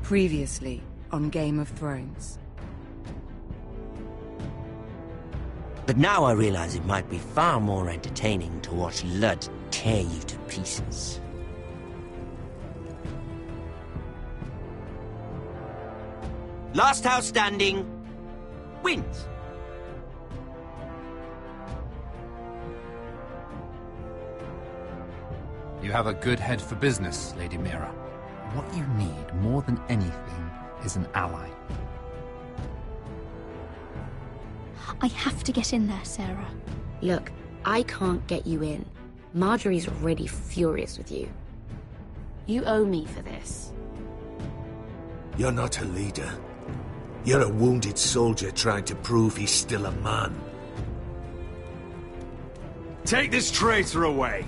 Previously on Game of Thrones. But now I realize it might be far more entertaining to watch Ludd tear you to pieces. Last house standing wins. You have a good head for business, Lady Mira. What you need more than anything is an ally. I have to get in there, Sarah. Look, I can't get you in. Marjorie's already furious with you. You owe me for this. You're not a leader. You're a wounded soldier trying to prove he's still a man. Take this traitor away!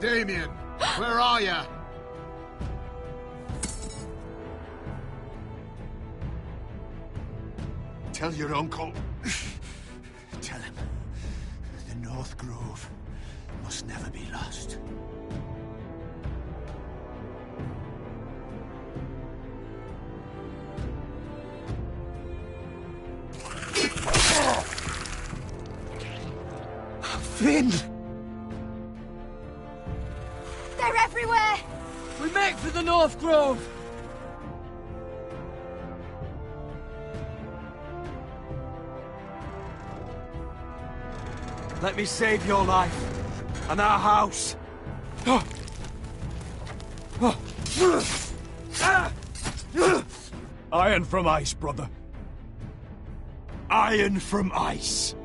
Damien, where are you? Tell your uncle. Tell him the North Grove must never be lost. Finn! They're everywhere! We make for the North Grove! Let me save your life and our house. Iron from ice, brother. Iron from ice.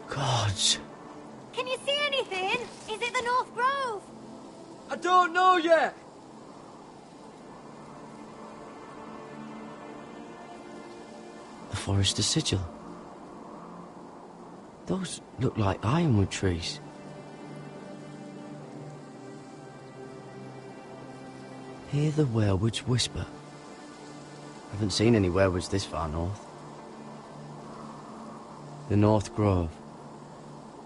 Gods. Can you see anything? Is it the North Grove? I don't know yet! The Forester Sigil. Those look like ironwood trees. Hear the werewolves whisper. Haven't seen any werewolves this far north. The North Grove,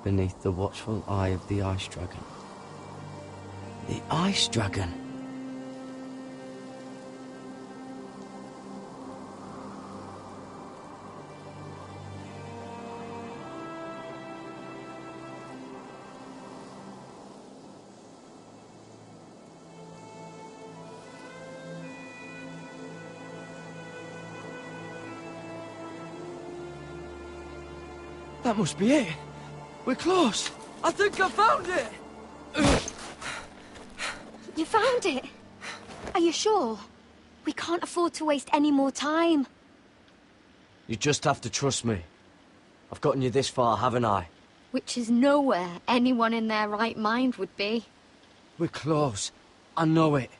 beneath the watchful eye of the Ice Dragon. The Ice Dragon! That must be it. We're close. I think I found it! You found it? Are you sure? We can't afford to waste any more time. You just have to trust me. I've gotten you this far, haven't I? Which is nowhere anyone in their right mind would be. We're close. I know it.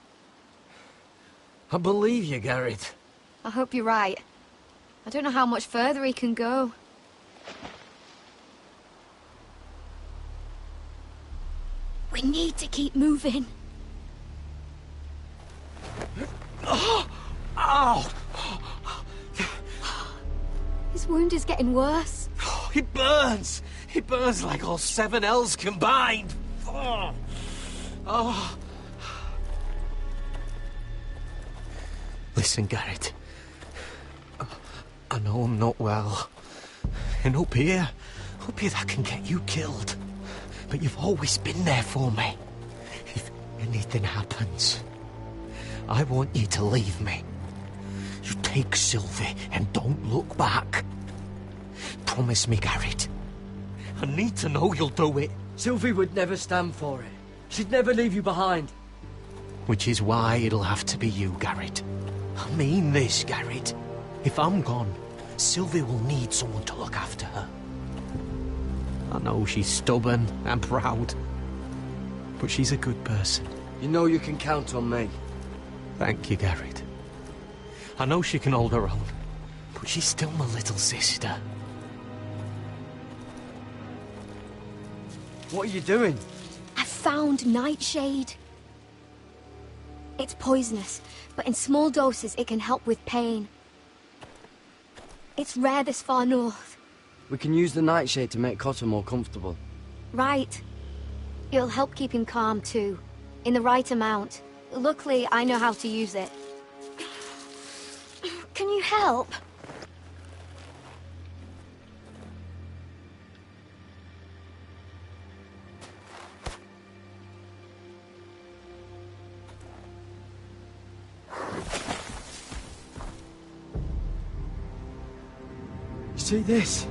I believe you, Garrett. I hope you're right. I don't know how much further he can go. We need to keep moving. Oh! Ow! His wound is getting worse. Oh, he burns! He burns like all 7 L's combined! Oh! Oh! Listen, Garrett. I know I'm not well. And up here that can get you killed. But you've always been there for me. If anything happens, I want you to leave me. You take Sylvie and don't look back. Promise me, Garrett. I need to know you'll do it. Sylvie would never stand for it. She'd never leave you behind. Which is why it'll have to be you, Garrett. I mean this, Garrett. If I'm gone, Sylvie will need someone to look after her. I know she's stubborn and proud, but she's a good person. You know you can count on me. Thank you, Garrett. I know she can hold her own, but she's still my little sister. What are you doing? I found Nightshade. It's poisonous, but in small doses it can help with pain. It's rare this far north. We can use the nightshade to make Cotter more comfortable. Right. It'll help keep him calm too, in the right amount. Luckily, I know how to use it. Can you help? See this?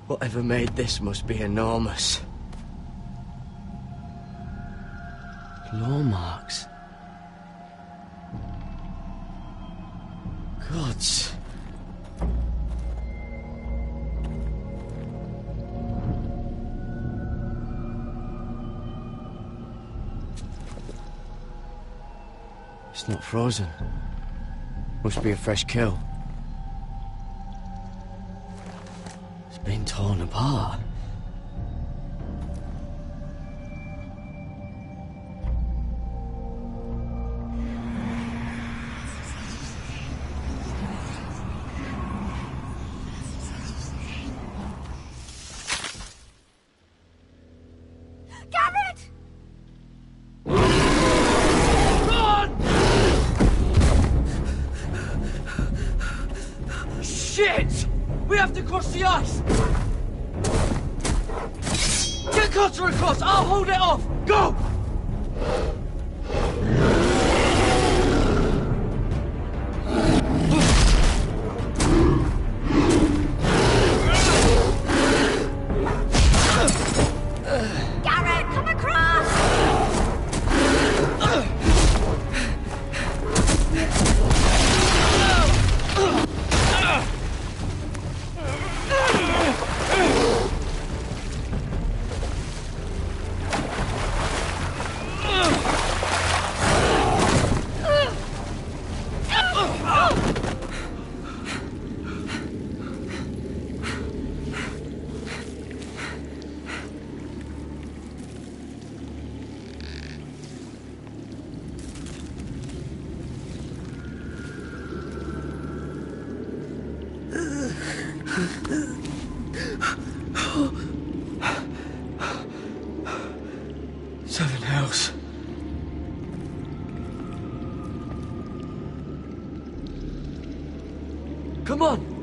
Whatever made this must be enormous. Claw marks. Gods. It's not frozen. Must be a fresh kill. It's been torn apart. Garrett! Shit! We have to cross the ice! Get Cotter across! I'll hold it off! Go! Garrett, come across! Seven Hells. Come on!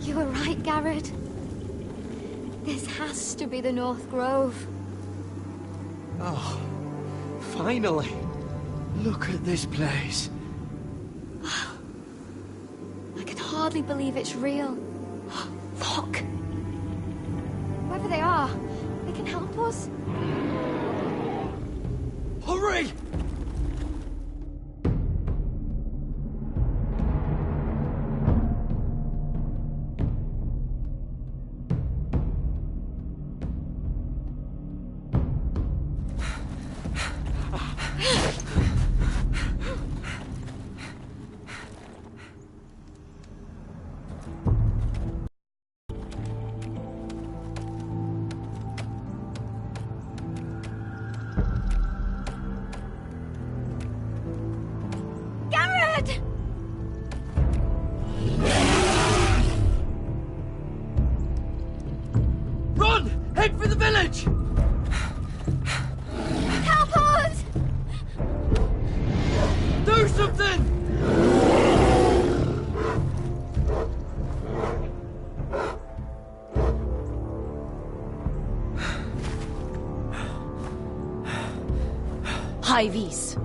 You were right, Garrett. This has to be the North Grove. Oh, finally. Look at this place. I can hardly believe it's real. Look! Whoever they are, they can help us. Hurry! Garrett! Run! Head for the village! Help us! Do something! IVs.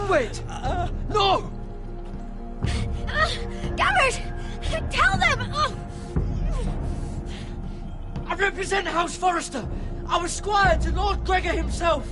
Wait! No! Garrett! Tell them! I represent House Forrester. I was squire to Lord Gregor himself.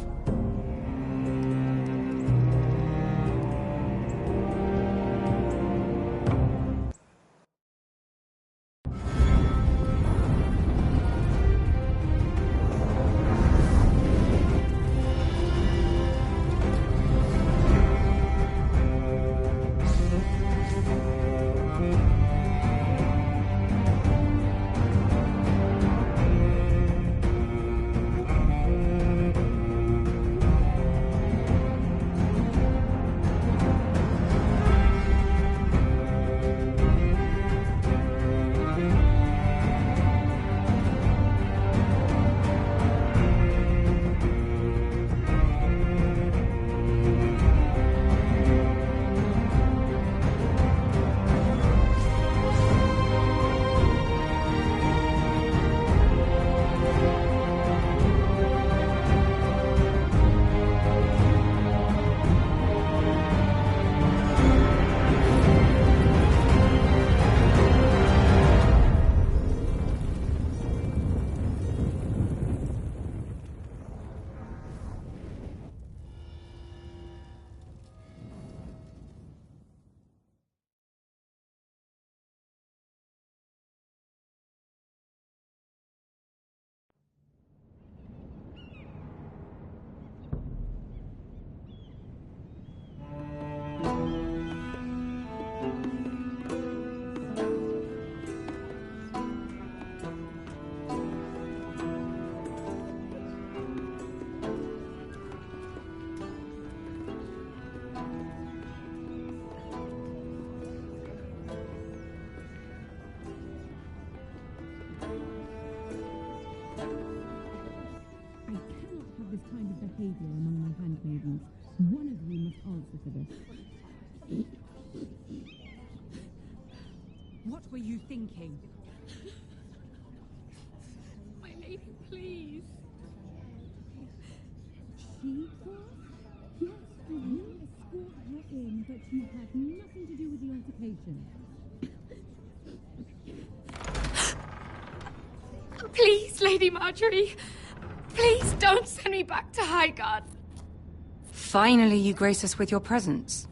this kind of behavior among my handmaidens. One of you must answer for this. What were you thinking? My lady, please. She was? Yes, you escort her in, but you had nothing to do with the altercation. Please, Lady Marjorie. Please don't send me back to Highgarden. Finally, you grace us with your presence.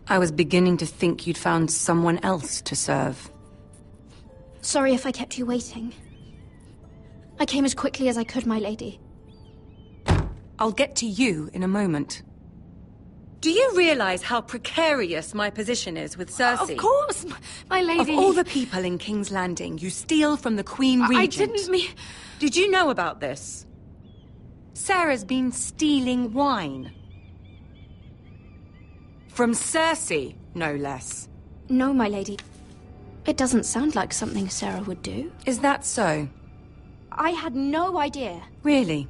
I was beginning to think you'd found someone else to serve. Sorry if I kept you waiting. I came as quickly as I could, my lady. I'll get to you in a moment. Do you realize how precarious my position is with Cersei? Of course, my lady. Of all the people in King's Landing, you steal from the Queen Regent. I didn't mean... Did you know about this? Sarah's been stealing wine. From Cersei, no less. No, my lady. It doesn't sound like something Sarah would do. Is that so? I had no idea. Really?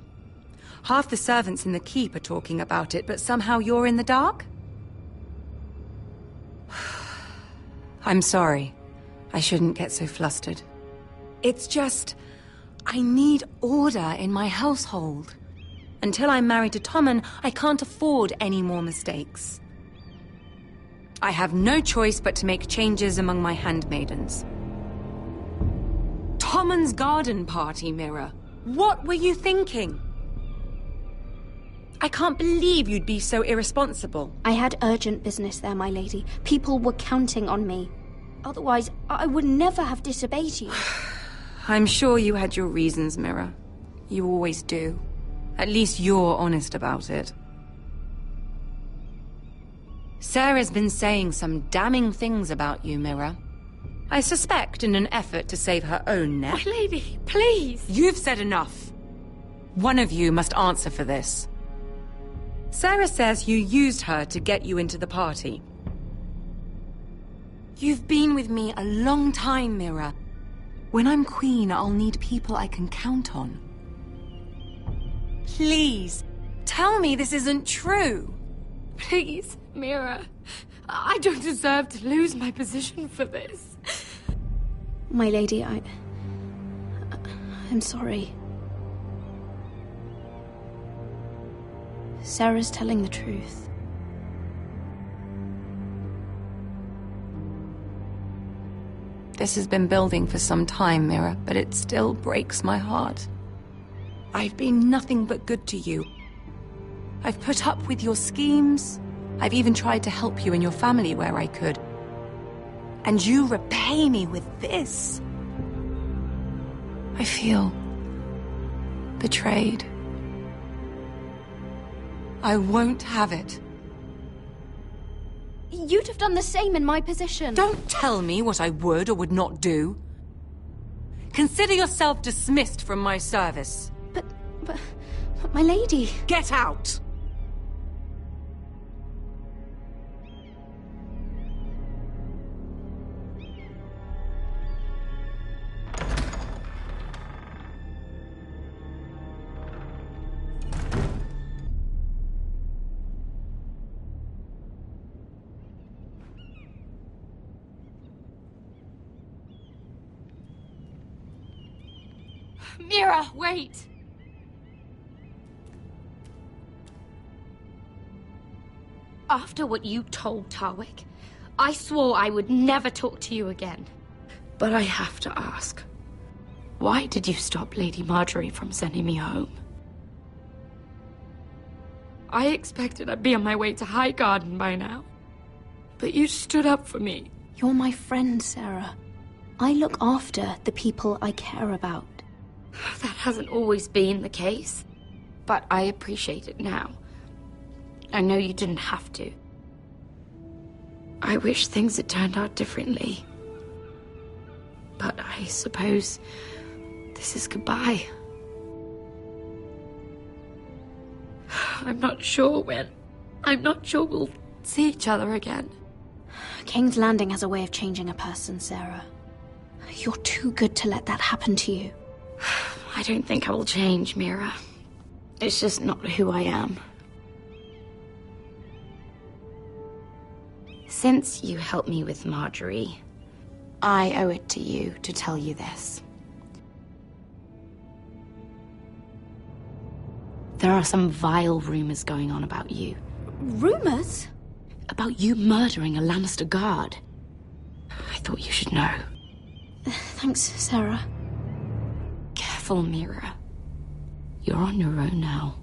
Half the servants in the keep are talking about it, but somehow you're in the dark? I'm sorry. I shouldn't get so flustered. It's just... I need order in my household. Until I'm married to Tommen, I can't afford any more mistakes. I have no choice but to make changes among my handmaidens. Tommen's garden party, Mira. What were you thinking? I can't believe you'd be so irresponsible. I had urgent business there, my lady. People were counting on me. Otherwise, I would never have disobeyed you. I'm sure you had your reasons, Mira. You always do. At least you're honest about it. Sarah's been saying some damning things about you, Mira. I suspect in an effort to save her own neck. My lady, please! You've said enough. One of you must answer for this. Sarah says you used her to get you into the party. You've been with me a long time, Mira. When I'm queen, I'll need people I can count on. Please, tell me this isn't true. Please, Mira. I don't deserve to lose my position for this. My lady, I'm sorry. Sarah's telling the truth. This has been building for some time, Mira, but it still breaks my heart. I've been nothing but good to you. I've put up with your schemes. I've even tried to help you and your family where I could. And you repay me with this. I feel betrayed. I won't have it. You'd have done the same in my position. Don't tell me what I would or would not do. Consider yourself dismissed from my service. But my lady... Get out! Mira, wait! After what you told Tarwick, I swore I would never talk to you again. But I have to ask, why did you stop Lady Marjorie from sending me home? I expected I'd be on my way to Highgarden by now. But you stood up for me. You're my friend, Sarah. I look after the people I care about. That hasn't always been the case, but I appreciate it now. I know you didn't have to. I wish things had turned out differently. But I suppose this is goodbye. I'm not sure when. I'm not sure we'll see each other again. King's Landing has a way of changing a person, Sarah. You're too good to let that happen to you. I don't think I will change, Mira. It's just not who I am. Since you helped me with Marjorie, I owe it to you to tell you this. There are some vile rumors going on about you. Rumors? About you murdering a Lannister guard. I thought you should know. Thanks, Sarah. Careful, Mira. You're on your own now.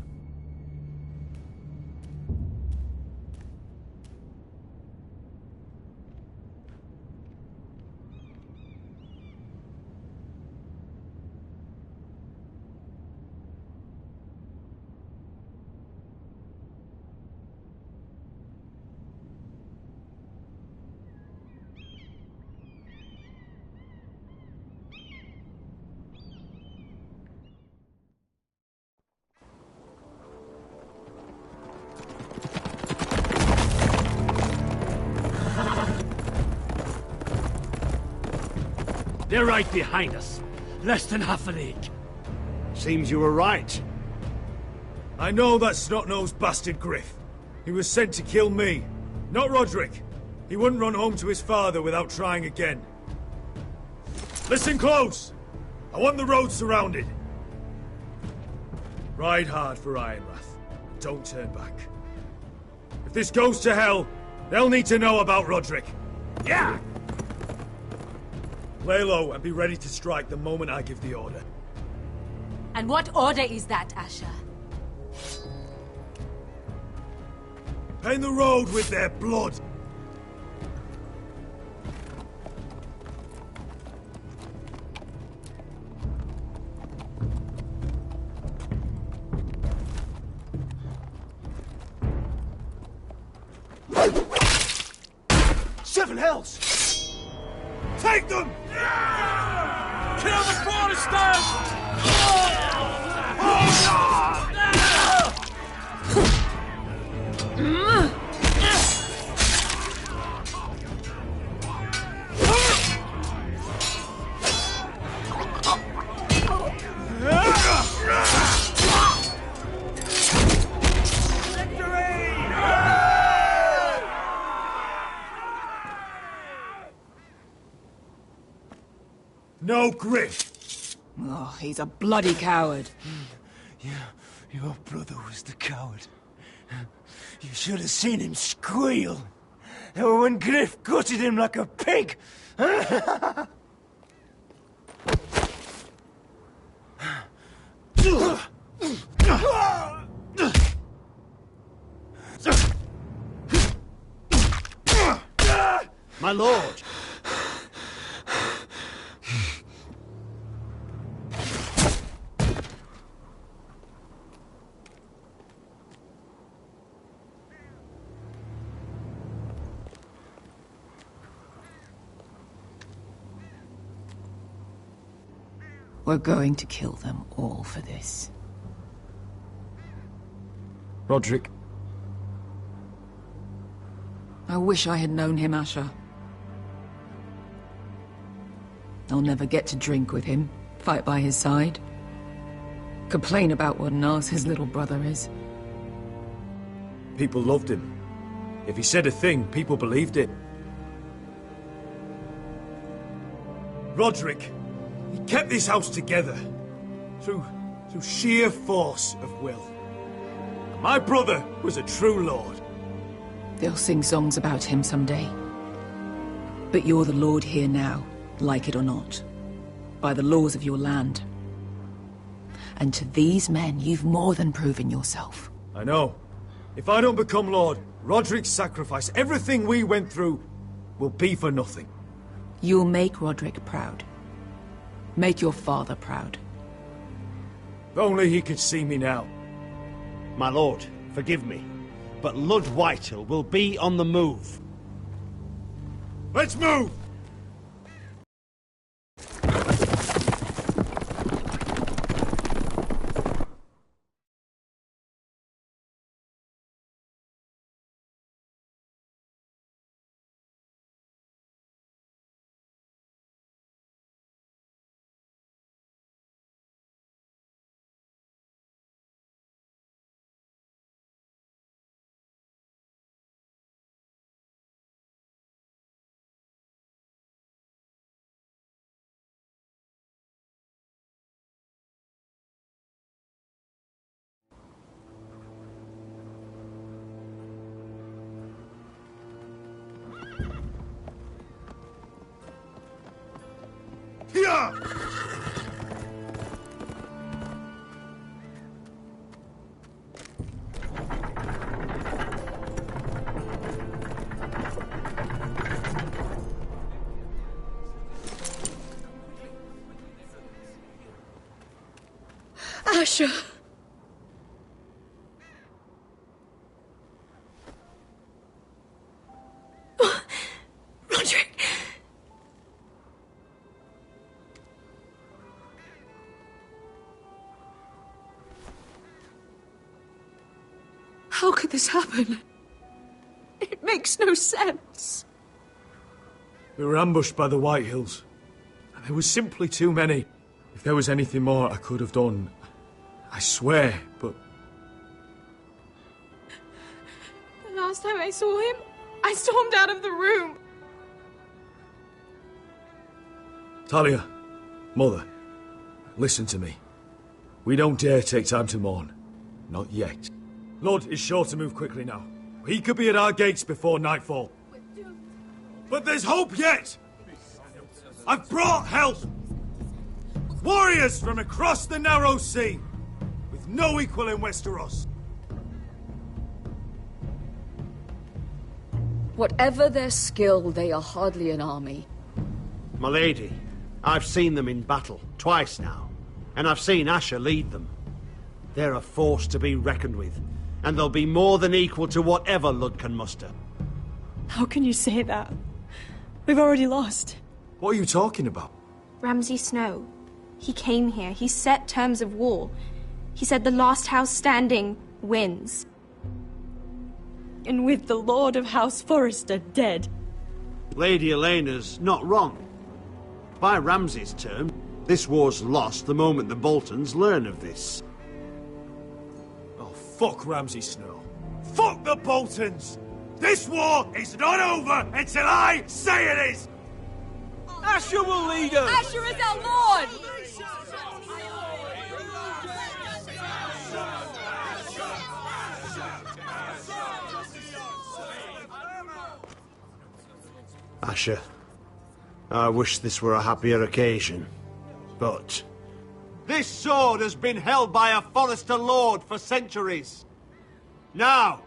They're right behind us. Less than half a league. Seems you were right. I know that snot-nosed bastard Griff. He was sent to kill me, not Roderick. He wouldn't run home to his father without trying again. Listen close! I want the road surrounded. Ride hard for Ironrath. Don't turn back. If this goes to hell, they'll need to know about Roderick. Yeah! Lay low and be ready to strike the moment I give the order. And what order is that, Asher? Paint the road with their blood. Seven hells! Take them! Kill the Foresters! No Griff! Oh, he's a bloody coward. Yeah, your brother was the coward. You should have seen him squeal. When Griff gutted him like a pig. My lord! We're going to kill them all for this. Roderick. I wish I had known him, Asher. I'll never get to drink with him, fight by his side, complain about what an arse his little brother is. People loved him. If he said a thing, people believed it. Roderick, he kept this house together through sheer force of will. My brother was a true lord. They'll sing songs about him someday. But you're the lord here now, like it or not, by the laws of your land. And to these men, you've more than proven yourself. I know. If I don't become lord, Roderick's sacrifice, everything we went through, will be for nothing. You'll make Roderick proud. Make your father proud. If only he could see me now. My lord, forgive me, but Lud Whitehill will be on the move. Let's move! Here! Asher! Roderick! How could this happen? It makes no sense. We were ambushed by the Whitehills. And there was simply too many. If there was anything more I could have done, I swear, but... The last time I saw him, I stormed out of the room. Talia, Mother, listen to me. We don't dare take time to mourn. Not yet. Lud is sure to move quickly now. He could be at our gates before nightfall. But there's hope yet! I've brought help! Warriors from across the narrow sea, with no equal in Westeros. Whatever their skill, they are hardly an army. My lady, I've seen them in battle, twice now, and I've seen Asher lead them. They're a force to be reckoned with, and they'll be more than equal to whatever Lud can muster. How can you say that? We've already lost. What are you talking about? Ramsay Snow. He came here. He set terms of war. He said the last house standing wins. And with the Lord of House Forrester dead. Lady Elena's not wrong. By Ramsay's term, this war's lost the moment the Boltons learn of this. Oh, fuck Ramsay Snow. Fuck the Boltons! This war is not over until I say it is! Asher will lead us! Asher is our lord! Asher, I wish this were a happier occasion, but... This sword has been held by a Forrester Lord for centuries. Now,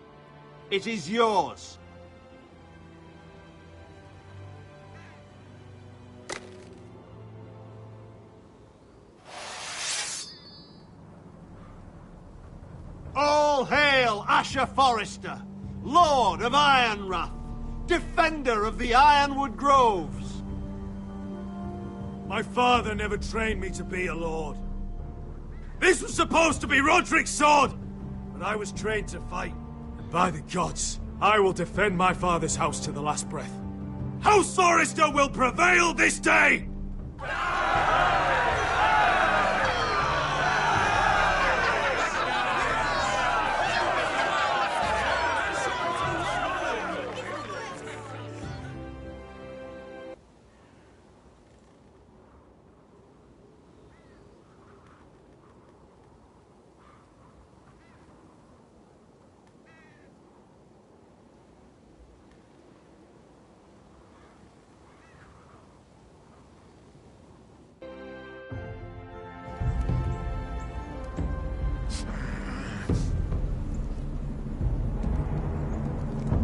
it is yours. All hail Asher Forrester, Lord of Ironrath, defender of the Ironwood Groves. My father never trained me to be a lord. This was supposed to be Roderick's sword, but I was trained to fight. And by the gods, I will defend my father's house to the last breath. House Forrester will prevail this day!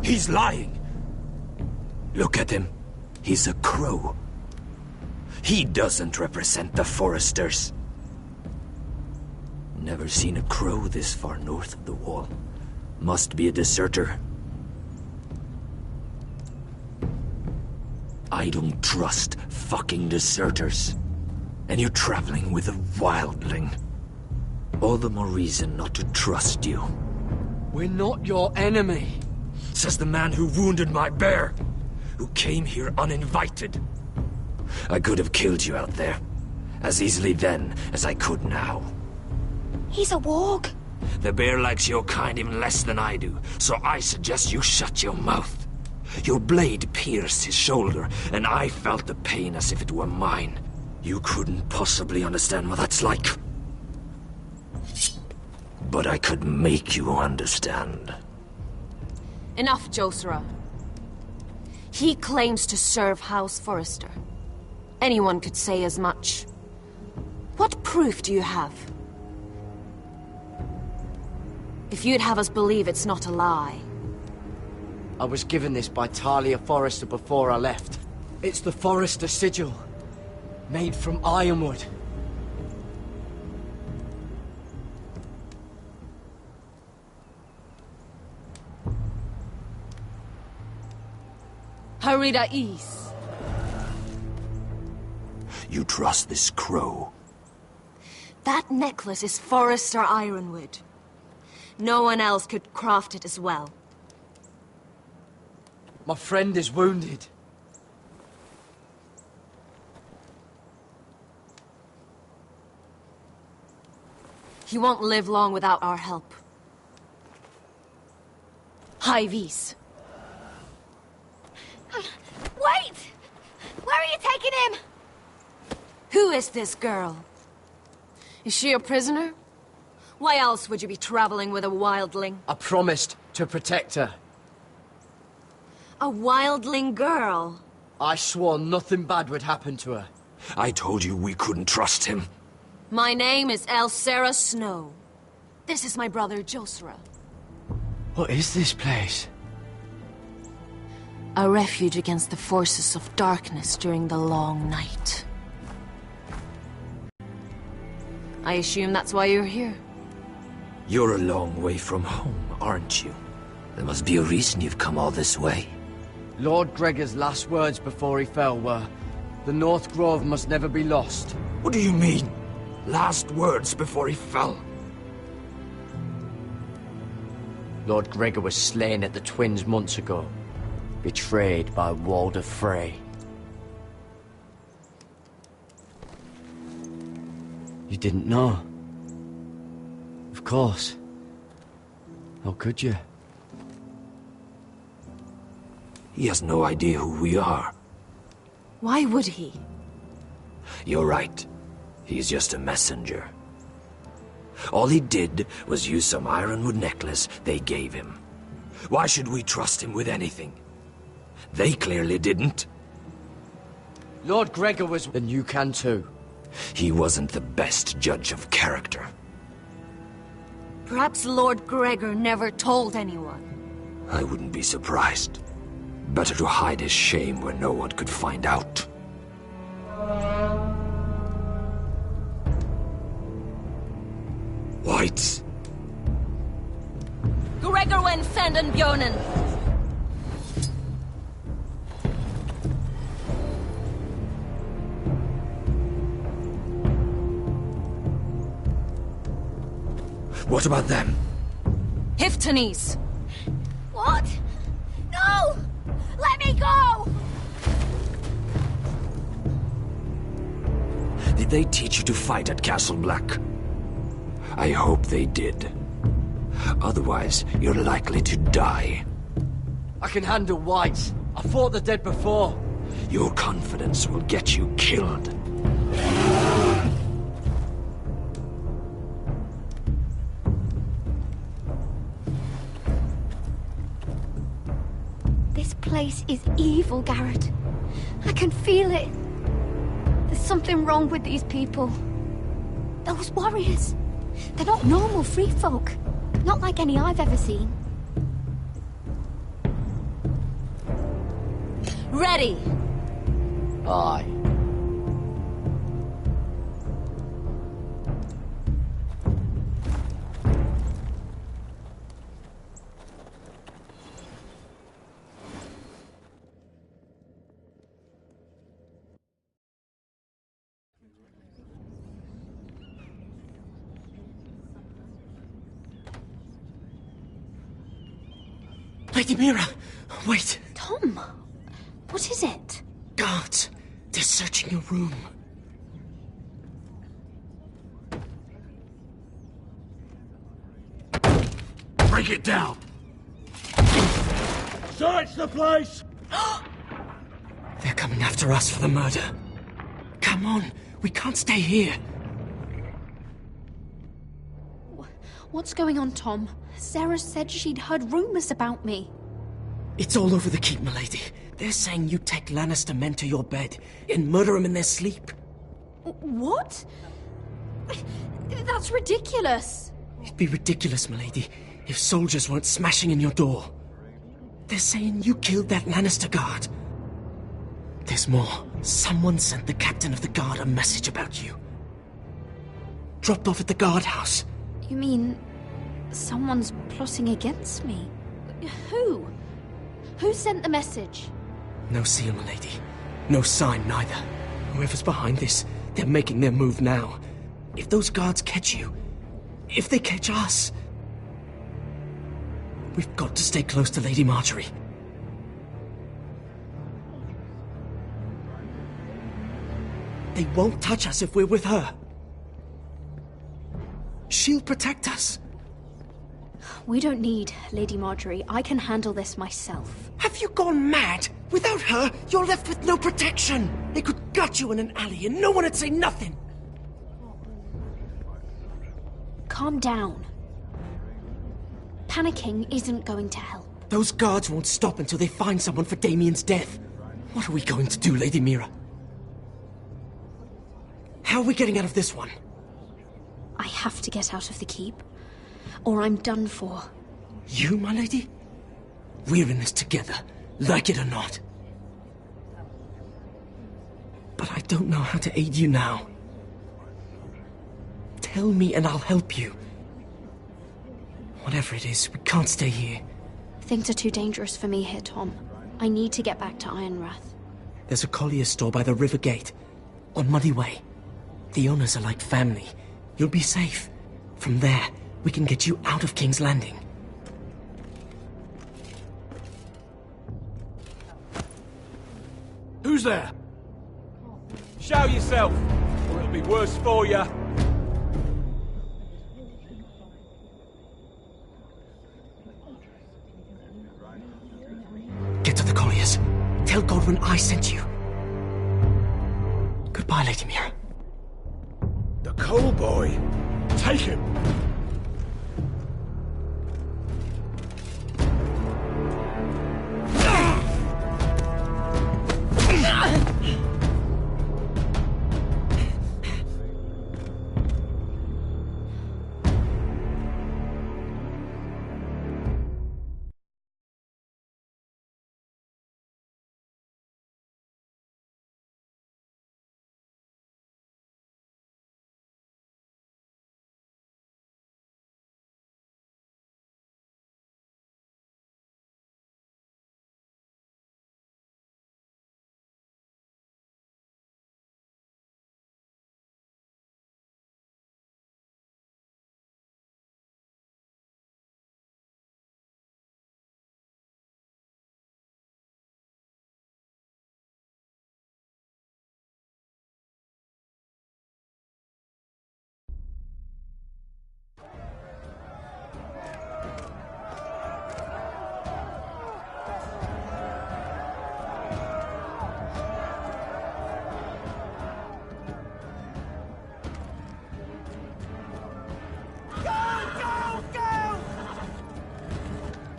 He's lying. Look at him. He's a crow. He doesn't represent the Foresters. Never seen a crow this far north of the wall. Must be a deserter. I don't trust fucking deserters. And you're traveling with a wildling. All the more reason not to trust you. We're not your enemy. Says the man who wounded my bear, who came here uninvited. I could have killed you out there, as easily then as I could now. He's a warg. The bear likes your kind even less than I do, so I suggest you shut your mouth. Your blade pierced his shoulder, and I felt the pain as if it were mine. You couldn't possibly understand what that's like. But I could make you understand. Enough, Josera. He claims to serve House Forrester. Anyone could say as much. What proof do you have? If you'd have us believe it's not a lie. I was given this by Talia Forrester before I left. It's the Forrester sigil, made from ironwood. Harida East. You trust this crow? That necklace is Forrester Ironwood. No one else could craft it as well. My friend is wounded. He won't live long without our help. High Vis. Wait! Where are you taking him? Who is this girl? Is she a prisoner? Why else would you be traveling with a wildling? I promised to protect her. A wildling girl? I swore nothing bad would happen to her. I told you we couldn't trust him. My name is Elsera Snow. This is my brother Josera. What is this place? A refuge against the forces of darkness during the long night. I assume that's why you're here. You're a long way from home, aren't you? There must be a reason you've come all this way. Lord Gregor's last words before he fell were, "The North Grove must never be lost." What do you mean? Last words before he fell? Lord Gregor was slain at the Twins months ago, betrayed by Walder Frey. You didn't know? Of course. How could you? He has no idea who we are. Why would he? You're right. He's just a messenger. All he did was use some ironwood necklace they gave him. Why should we trust him with anything? They clearly didn't. Lord Gregor was... Then you can too. He wasn't the best judge of character. Perhaps Lord Gregor never told anyone. I wouldn't be surprised. Better to hide his shame where no one could find out. Whites. Gregor wen fenden björnen. What about them? Hiftanes. What? No! Let me go! Did they teach you to fight at Castle Black? I hope they did. Otherwise, you're likely to die. I can handle whites. I fought the dead before. Your confidence will get you killed. This place is evil, Garrett. I can feel it. There's something wrong with these people. Those warriors. They're not normal free folk. Not like any I've ever seen. Ready! Aye. Lady Mira, wait. Tom, what is it? Guards, they're searching your room. Break it down! Search the place! They're coming after us for the murder. Come on, we can't stay here. What's going on, Tom? Sarah said she'd heard rumors about me. It's all over the keep, milady. They're saying you take Lannister men to your bed and murder them in their sleep. What? That's ridiculous. It'd be ridiculous, milady, if soldiers weren't smashing in your door. They're saying you killed that Lannister guard. There's more. Someone sent the captain of the guard a message about you. Dropped off at the guardhouse. You mean someone's plotting against me? Who? Who sent the message? No seal, milady. No sign, neither. Whoever's behind this, they're making their move now. If those guards catch you, if they catch us, we've got to stay close to Lady Marjorie. They won't touch us if we're with her. She'll protect us. We don't need Lady Marjorie. I can handle this myself. Have you gone mad? Without her, you're left with no protection. They could gut you in an alley and no one would say nothing. Calm down. Panicking isn't going to help. Those guards won't stop until they find someone for Damien's death. What are we going to do, Lady Mira? How are we getting out of this one? I have to get out of the keep, or I'm done for. You, my lady? We're in this together, like it or not. But I don't know how to aid you now. Tell me and I'll help you. Whatever it is, we can't stay here. Things are too dangerous for me here, Tom. I need to get back to Ironrath. There's a collier's store by the river gate, on Muddy Way. The owners are like family. You'll be safe. From there, we can get you out of King's Landing. Who's there? Show yourself, or it'll be worse for you. Get to the colliers. Tell Godwin I sent you. Goodbye, Lady Mira. The coal boy. Take him.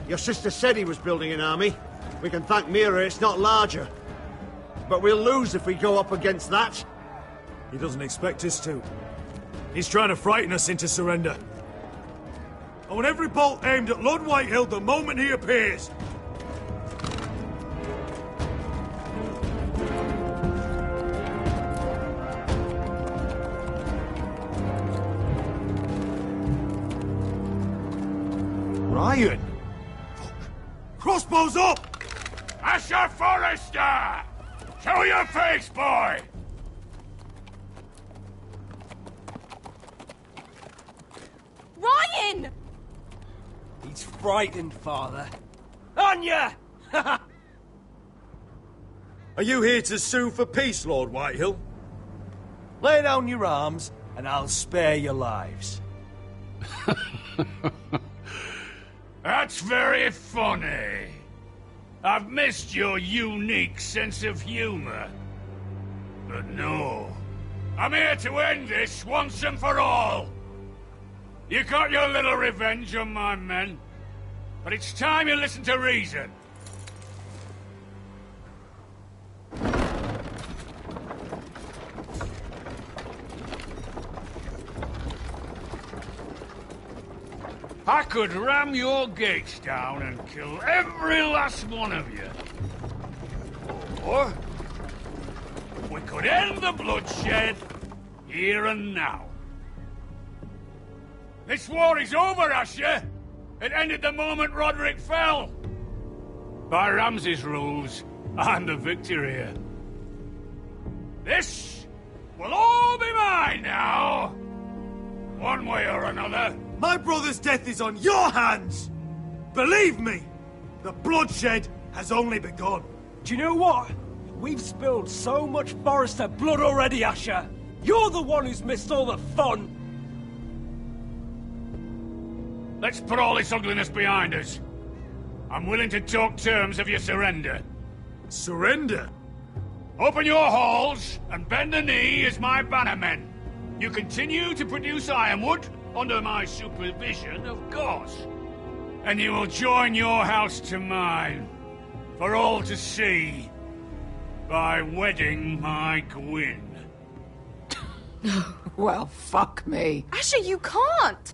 Your sister said he was building an army. We can thank Mira it's not larger. But we'll lose if we go up against that. He doesn't expect us to. He's trying to frighten us into surrender. I want every bolt aimed at Lord Whitehill the moment he appears. Ryan! Crossbows up! Asher Forrester! Show your face, boy! Ryan! He's frightened, Father. Anya! Are you here to sue for peace, Lord Whitehill? Lay down your arms, and I'll spare your lives. That's very funny. I've missed your unique sense of humor. But no. I'm here to end this once and for all. You got your little revenge on my men, but it's time you listen to reason. I could ram your gates down and kill every last one of you. Or we could end the bloodshed here and now. This war is over, Asher. It ended the moment Roderick fell. By Ramsay's rules, I'm the victor here. This will all be mine now. One way or another. My brother's death is on your hands! Believe me, the bloodshed has only begun. Do you know what? We've spilled so much Forrester blood already, Asher. You're the one who's missed all the fun. Let's put all this ugliness behind us. I'm willing to talk terms of your surrender. Surrender? Open your halls and bend the knee as my bannermen. You continue to produce ironwood, under my supervision, of course. And you will join your house to mine, for all to see, by wedding my Gwyn. Well, fuck me. Asher, you can't!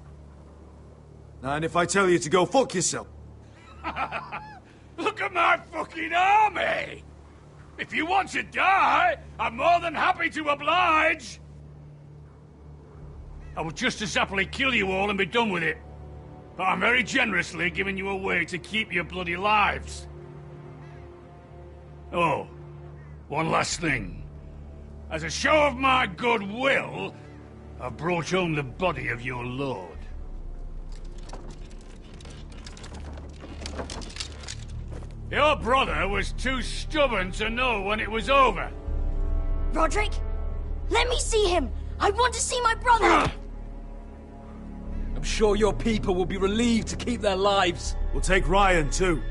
And if I tell you to go fuck yourself? Look at my fucking army! If you want to die, I'm more than happy to oblige! I would just as happily kill you all and be done with it. But I'm very generously giving you a way to keep your bloody lives. Oh, one last thing. As a show of my goodwill, I've brought home the body of your lord. Your brother was too stubborn to know when it was over. Roderick, let me see him. I want to see my brother. I'm sure your people will be relieved to keep their lives. We'll take Ryan, too.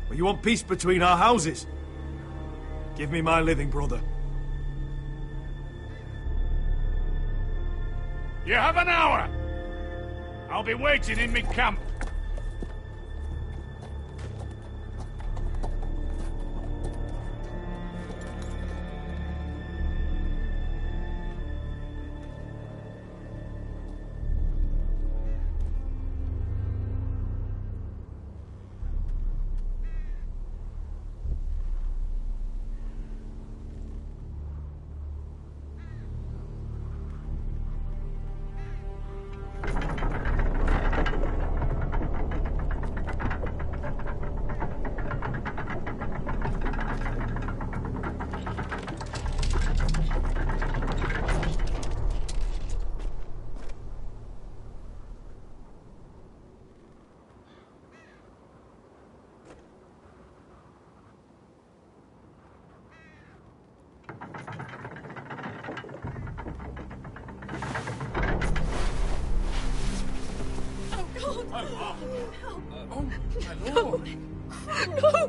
But you want peace between our houses? Give me my living brother. You have an hour. I'll be waiting in my camp. No! No!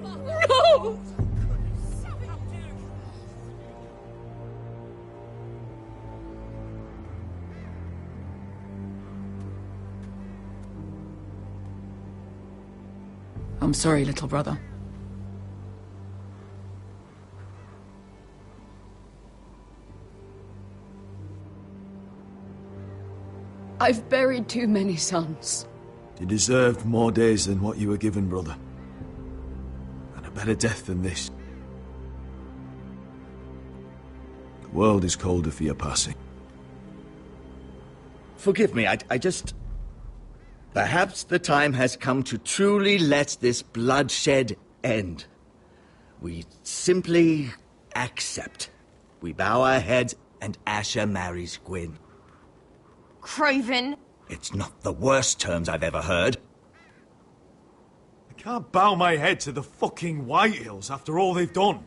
No! I'm sorry, little brother. I've buried too many sons. You deserved more days than what you were given, brother. And a better death than this. The world is colder for your passing. Forgive me, I just... Perhaps the time has come to truly let this bloodshed end. We simply accept. We bow our heads and Asher marries Gwyn. Craven! It's not the worst terms I've ever heard. I can't bow my head to the fucking Whitehills after all they've done.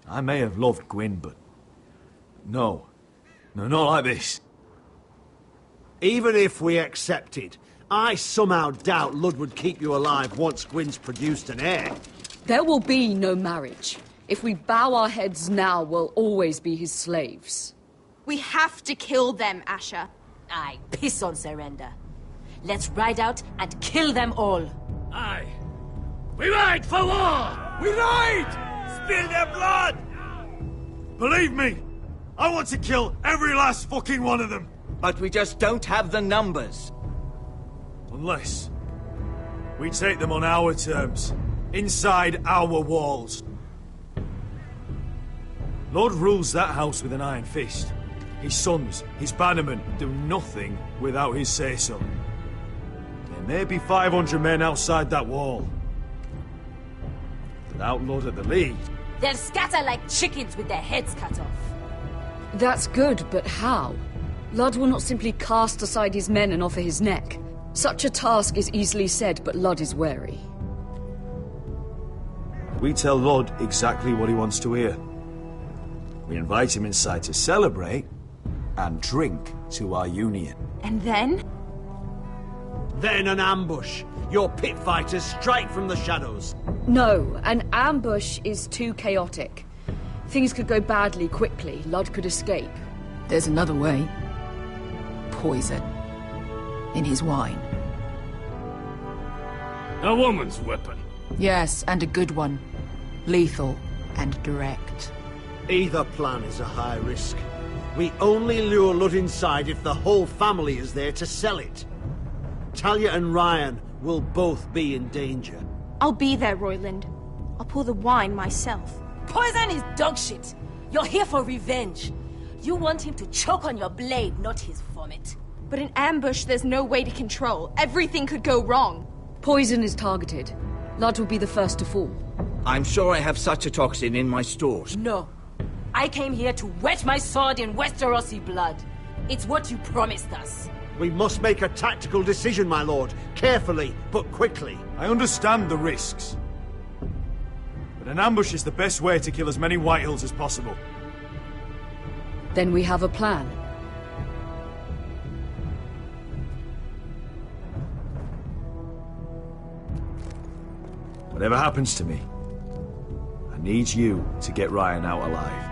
I may have loved Gwyn, but... No, not like this. Even if we accepted, I somehow doubt Lud would keep you alive once Gwyn's produced an heir. There will be no marriage. If we bow our heads now, we'll always be his slaves. We have to kill them, Asher. Aye, piss on surrender. Let's ride out and kill them all. Aye. We ride for war! We ride! Spill their blood! Believe me, I want to kill every last fucking one of them. But we just don't have the numbers. Unless we take them on our terms, inside our walls. Lord rules that house with an iron fist. His sons, his bannermen, do nothing without his say-so. There may be 500 men outside that wall. Without Lord at the lead... They'll scatter like chickens with their heads cut off. That's good, but how? Lud will not simply cast aside his men and offer his neck. Such a task is easily said, but Lud is wary. We tell Lud exactly what he wants to hear. We invite him inside to celebrate and drink to our union. And then? Then an ambush. Your pit fighters strike from the shadows. No, an ambush is too chaotic. Things could go badly quickly. Lud could escape. There's another way. Poison. In his wine. A woman's weapon. Yes, and a good one. Lethal and direct. Either plan is a high risk. We only lure Lud inside if the whole family is there to sell it. Talia and Ryan will both be in danger. I'll be there, Royland. I'll pour the wine myself. Poison is dog shit. You're here for revenge. You want him to choke on your blade, not his vomit. But in ambush, there's no way to control. Everything could go wrong. Poison is targeted. Lud will be the first to fall. I'm sure I have such a toxin in my stores. No. I came here to wet my sword in Westerosi blood. It's what you promised us. We must make a tactical decision, my lord. Carefully, but quickly. I understand the risks. But an ambush is the best way to kill as many Whitehills as possible. Then we have a plan. Whatever happens to me, I need you to get Ryan out alive.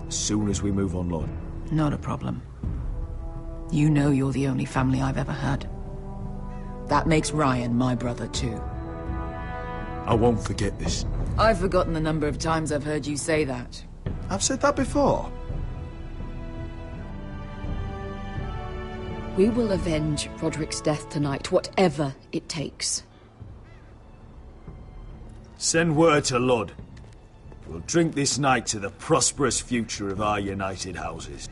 As soon as we move on, Lord. Not a problem. You know you're the only family I've ever had. That makes Ryan my brother too. I won't forget this. I've forgotten the number of times I've heard you say that. I've said that before. We will avenge Roderick's death tonight, whatever it takes. Send word to Lud. We'll drink this night to the prosperous future of our united houses.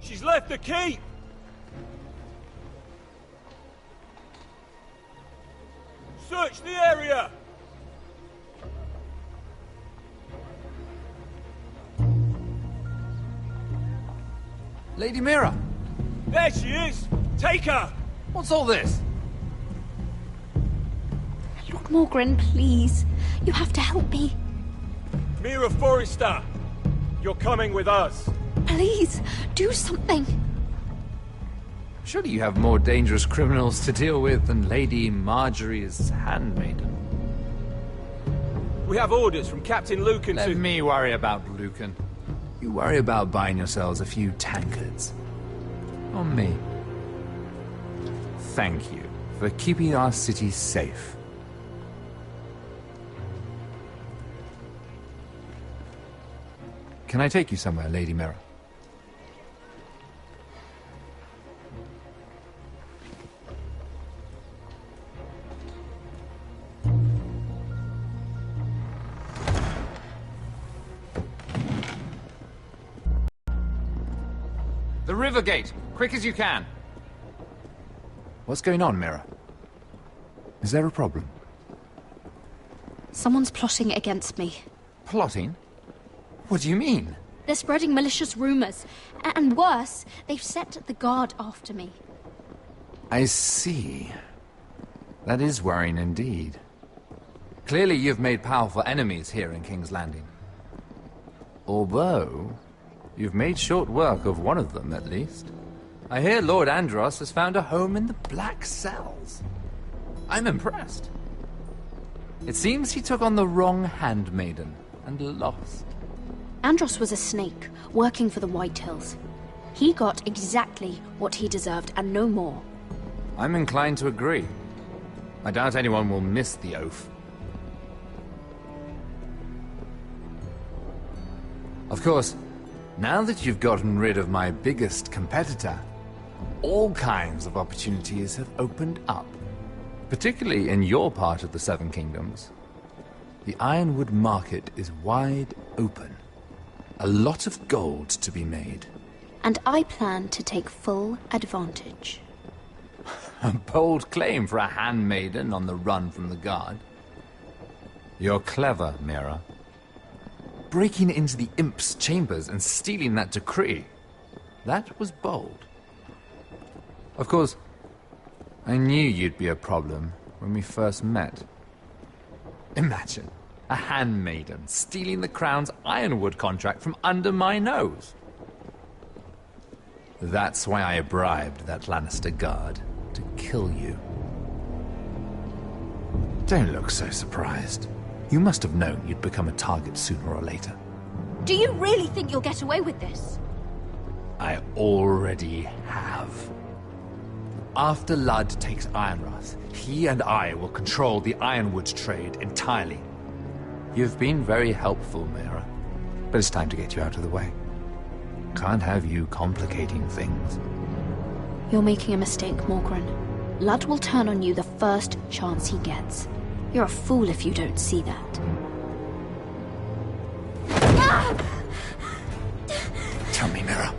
She's left the keep! Search the area! Lady Mira! There she is! Take her! What's all this? Lord Morgren, please. You have to help me. Mira Forrester! You're coming with us. Please, do something. Surely you have more dangerous criminals to deal with than Lady Marjorie's handmaiden. We have orders from Captain Lucan Let me worry about Lucan. You worry about buying yourselves a few tankards. On me. Thank you for keeping our city safe. Can I take you somewhere, Lady Mira? The river gate! Quick as you can! What's going on, Mira? Is there a problem? Someone's plotting against me. Plotting? What do you mean? They're spreading malicious rumors. And worse, they've set the guard after me. I see. That is worrying indeed. Clearly you've made powerful enemies here in King's Landing. Although, you've made short work of one of them, at least. I hear Lord Andros has found a home in the Black Cells. I'm impressed. It seems he took on the wrong handmaiden and lost. Andros was a snake, working for the White Hills. He got exactly what he deserved, and no more. I'm inclined to agree. I doubt anyone will miss the oath. Of course, now that you've gotten rid of my biggest competitor, all kinds of opportunities have opened up. Particularly in your part of the Seven Kingdoms. The Ironwood market is wide open. A lot of gold to be made. And I plan to take full advantage. A bold claim for a handmaiden on the run from the guard. You're clever, Mira. Breaking into the Imp's chambers and stealing that decree. That was bold. Of course, I knew you'd be a problem when we first met. Imagine a handmaiden stealing the Crown's Ironwood contract from under my nose. That's why I bribed that Lannister guard to kill you. Don't look so surprised. You must have known you'd become a target sooner or later. Do you really think you'll get away with this? I already have. After Ludd takes Ironrath, he and I will control the Ironwood trade entirely. You've been very helpful, Mira, but it's time to get you out of the way. Can't have you complicating things. You're making a mistake, Morgryn. Ludd will turn on you the first chance he gets. You're a fool if you don't see that. Tell me, Mira,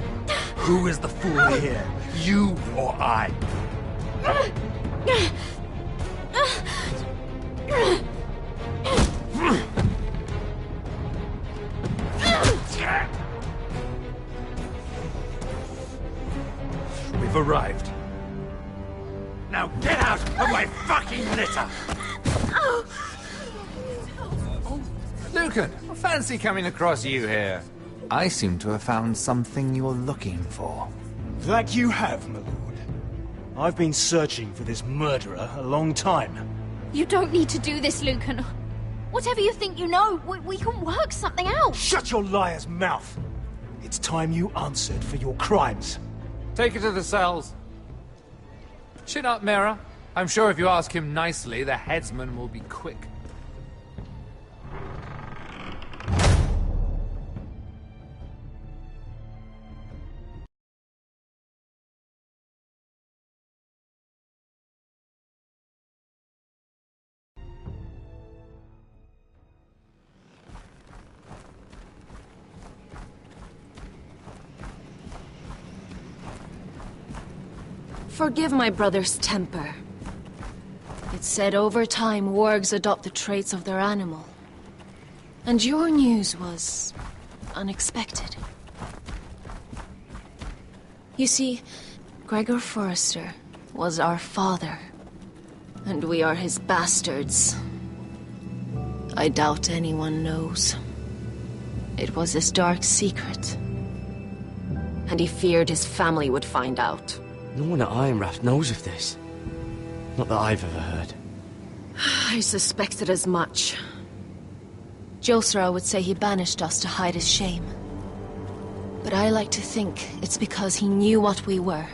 who is the fool here? You or I? We've arrived. Now get out of my fucking litter! Lucan, I fancy coming across you here. I seem to have found something you're looking for. That you have, my lord. I've been searching for this murderer a long time. You don't need to do this, Lucan. Whatever you think you know, we can work something out. Shut your liar's mouth! It's time you answered for your crimes. Take her to the cells. Chin up, Mira. I'm sure if you ask him nicely, the headsman will be quick. Forgive my brother's temper. It's said over time wargs adopt the traits of their animal. And your news was unexpected. You see, Gregor Forrester was our father, and we are his bastards. I doubt anyone knows. It was his dark secret, and he feared his family would find out. No one at Ironrath knows of this. Not that I've ever heard. I suspected as much. Josra would say he banished us to hide his shame. But I like to think it's because he knew what we were.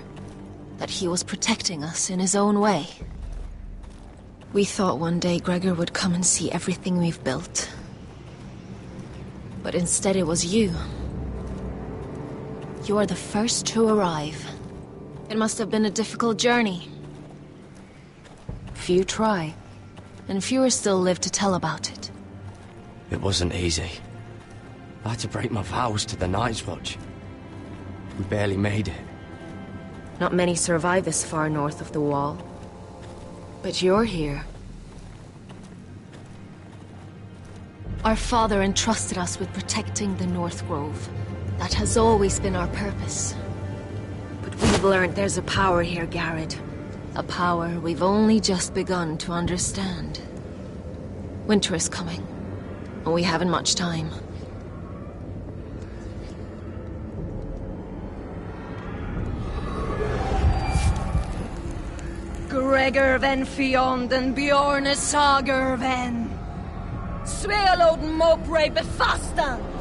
That he was protecting us in his own way. We thought one day Gregor would come and see everything we've built. But instead it was you. You are the first to arrive. It must have been a difficult journey. Few try, and fewer still live to tell about it. It wasn't easy. I had to break my vows to the Night's Watch. We barely made it. Not many survive this far north of the Wall. But you're here. Our father entrusted us with protecting the North Grove. That has always been our purpose. But we've learned there's a power here, Garrett. A power we've only just begun to understand. Winter is coming, and we haven't much time. Gregor ven Fionden Bjorne Sager ven. Svealoden Mopre befastan.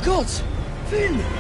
gods! Finn!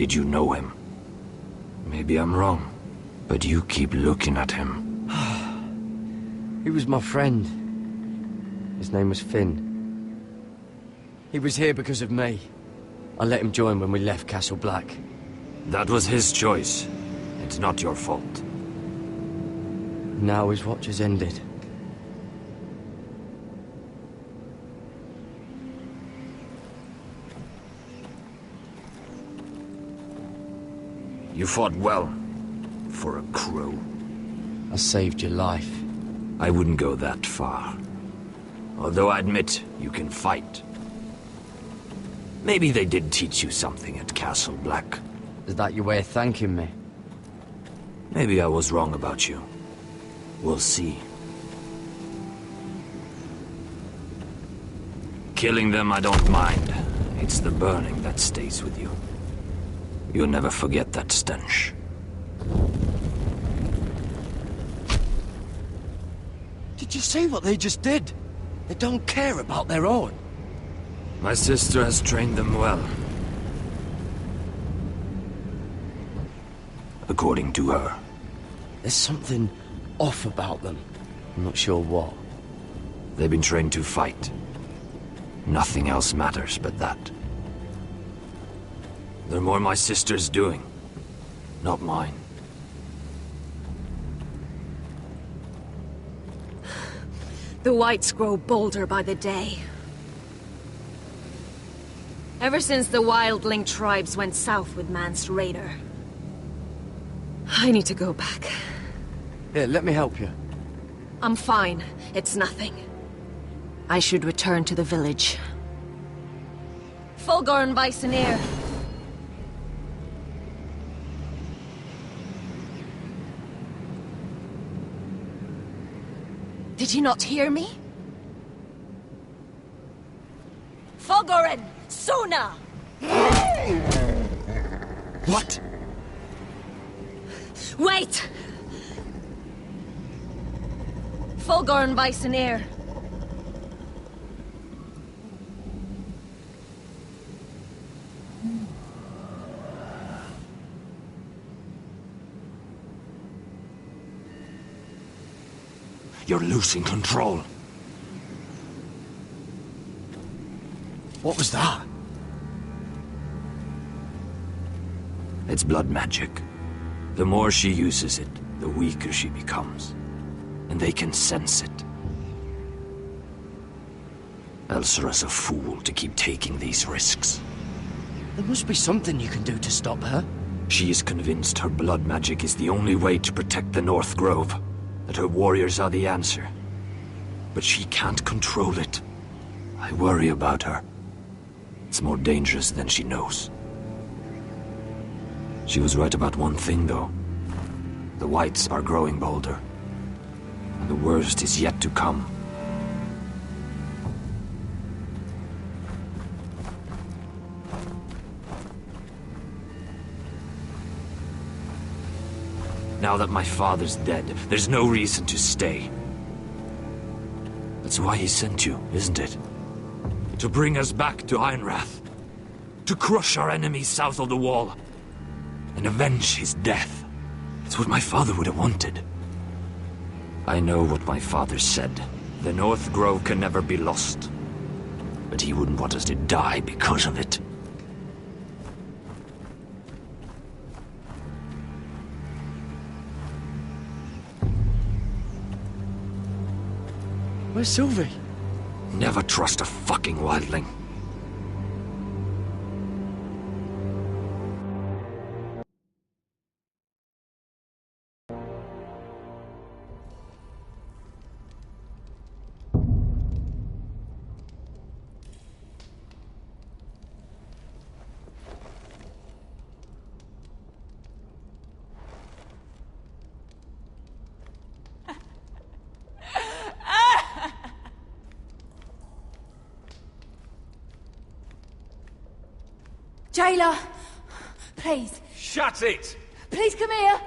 Did you know him? Maybe I'm wrong, but you keep looking at him. He was my friend. His name was Finn. He was here because of me. I let him join when we left Castle Black. That was his choice. It's not your fault. Now his watch has ended. You fought well. For a crow. I saved your life. I wouldn't go that far. Although I admit, you can fight. Maybe they did teach you something at Castle Black. Is that your way of thanking me? Maybe I was wrong about you. We'll see. Killing them I don't mind. It's the burning that stays with you. You'll never forget that stench. Did you see what they just did? They don't care about their own. My sister has trained them well. According to her. There's something off about them. I'm not sure what. They've been trained to fight. Nothing else matters but that. They're more my sister's doing, not mine. The whites grow bolder by the day. Ever since the wildling tribes went south with Mance Raider. I need to go back. Here, let me help you. I'm fine. It's nothing. I should return to the village. Fulgorn Bisoneer. Did you not hear me? Fulgorn! Sona! What? Wait! Fulgorn Bisoneer. You're losing control. What was that? It's blood magic. The more she uses it, the weaker she becomes. And they can sense it. Elsera's a fool to keep taking these risks. There must be something you can do to stop her. She is convinced her blood magic is the only way to protect the North Grove. That her warriors are the answer. But she can't control it. I worry about her. It's more dangerous than she knows. She was right about one thing, though. The whites are growing bolder. And the worst is yet to come. Now that my father's dead, there's no reason to stay. That's why he sent you, isn't it? To bring us back to Ironrath. To crush our enemies south of the wall. And avenge his death. It's what my father would have wanted. I know what my father said. The North Grove can never be lost. But he wouldn't want us to die because of it. Where's Sylvie? Never trust a fucking wildling. Jailer! Please. Shut it! Please come here!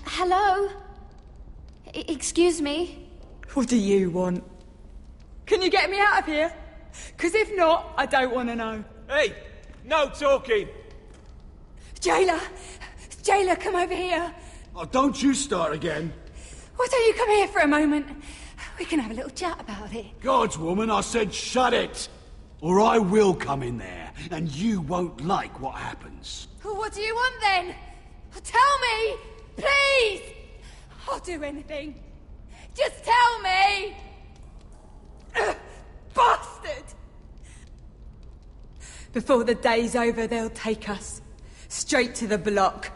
Hello? Excuse me? What do you want? Can you get me out of here? Because if not, I don't want to know. Hey! No talking! Jailer! Jailer, come over here! Oh, don't you start again. Why don't you come here for a moment? We can have a little chat about it. God's woman, I said shut it! Or I will come in there, and you won't like what happens. Well, what do you want then? Tell me! Please! I'll do anything. Just tell me! Bastard! Before the day's over, they'll take us straight to the block.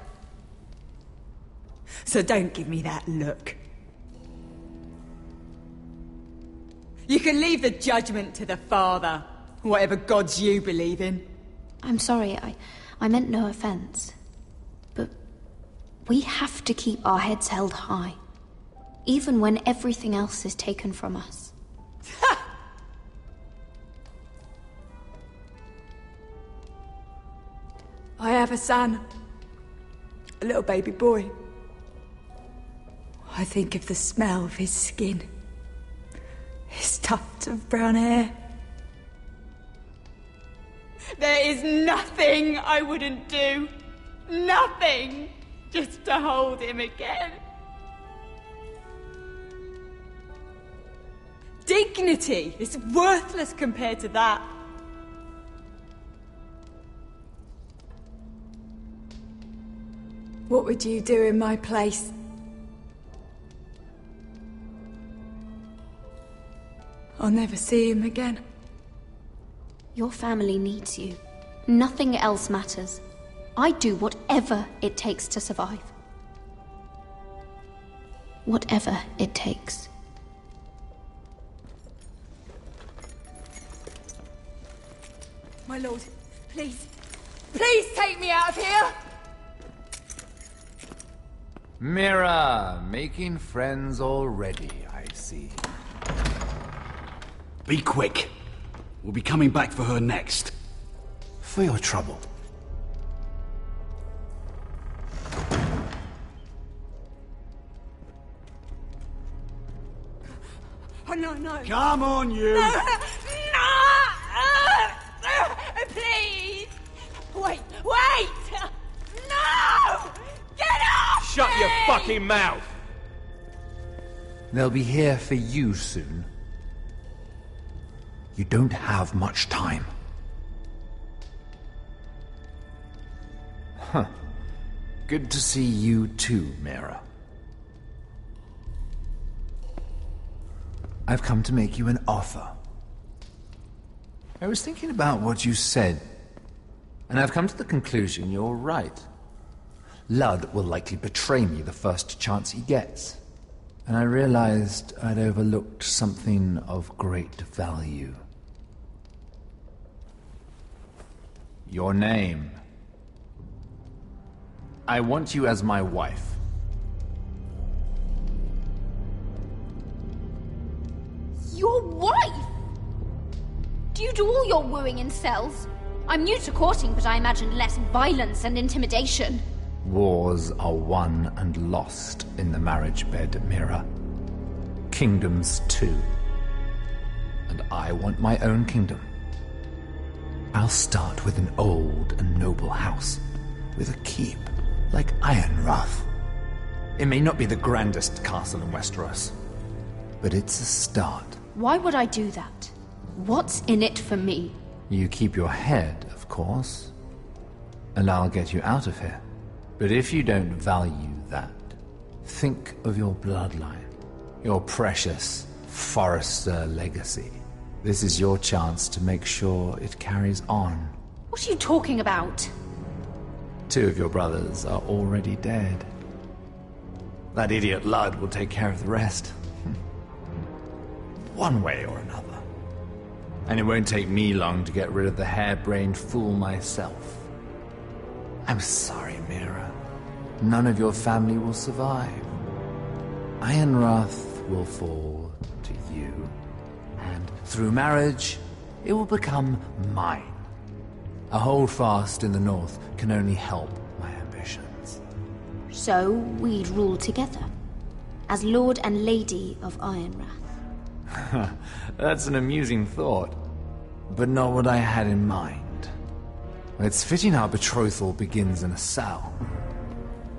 So don't give me that look. You can leave the judgment to the Father, whatever gods you believe in. I'm sorry, I meant no offense. But we have to keep our heads held high, even when everything else is taken from us. I have a son. A little baby boy. I think of the smell of his skin. His tufts of brown hair. There is nothing I wouldn't do. Nothing! Just to hold him again. Dignity is worthless compared to that. What would you do in my place? I'll never see him again. Your family needs you. Nothing else matters. I do whatever it takes to survive. Whatever it takes. My lord, please. Please take me out of here! Mira, making friends already, I see. Be quick. We'll be coming back for her next. For your trouble. Oh, no, no. Come on, you! No! Please! Wait! No! Get off! Shut your fucking mouth! They'll be here for you soon. You don't have much time. Huh. Good to see you too, Mira. I've come to make you an offer. I was thinking about what you said, and I've come to the conclusion you're right. Ludd will likely betray me the first chance he gets. And I realized I'd overlooked something of great value. Your name. I want you as my wife. Your wife? Do you do all your wooing in cells? I'm new to courting, but I imagine less violence and intimidation. Wars are won and lost in the marriage bed, Mira. Kingdoms too. And I want my own kingdom. I'll start with an old and noble house, with a keep, like Ironrath. It may not be the grandest castle in Westeros, but it's a start. Why would I do that? What's in it for me? You keep your head, of course, and I'll get you out of here. But if you don't value that, think of your bloodline, your precious Forrester legacy. This is your chance to make sure it carries on. What are you talking about? 2 of your brothers are already dead. That idiot Ludd will take care of the rest. One way or another. And it won't take me long to get rid of the harebrained fool myself. I'm sorry, Mira. None of your family will survive. Ironrath will fall to you. And through marriage, it will become mine. A holdfast in the north can only help my ambitions. So we'd rule together, as Lord and Lady of Ironrath. That's an amusing thought, but not what I had in mind. It's fitting our betrothal begins in a cell.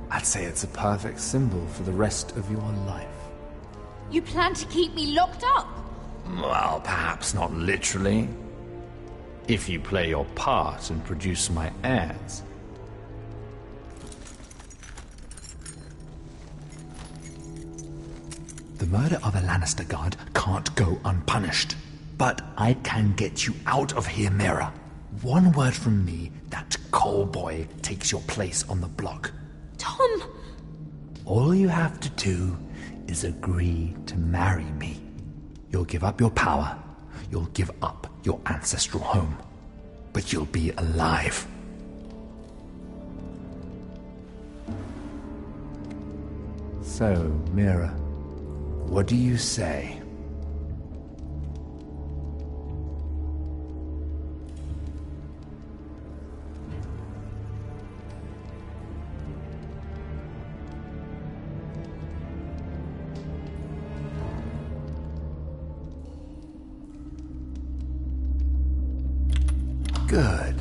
I'd say it's a perfect symbol for the rest of your life. You plan to keep me locked up? Well, perhaps not literally. If you play your part and produce my heirs. The murder of a Lannister guard can't go unpunished. But I can get you out of here, Mira. One word from me, that coal boy takes your place on the block. Tom! All you have to do is agree to marry me. You'll give up your power. You'll give up your ancestral home. But you'll be alive. So, Mira, what do you say? Good.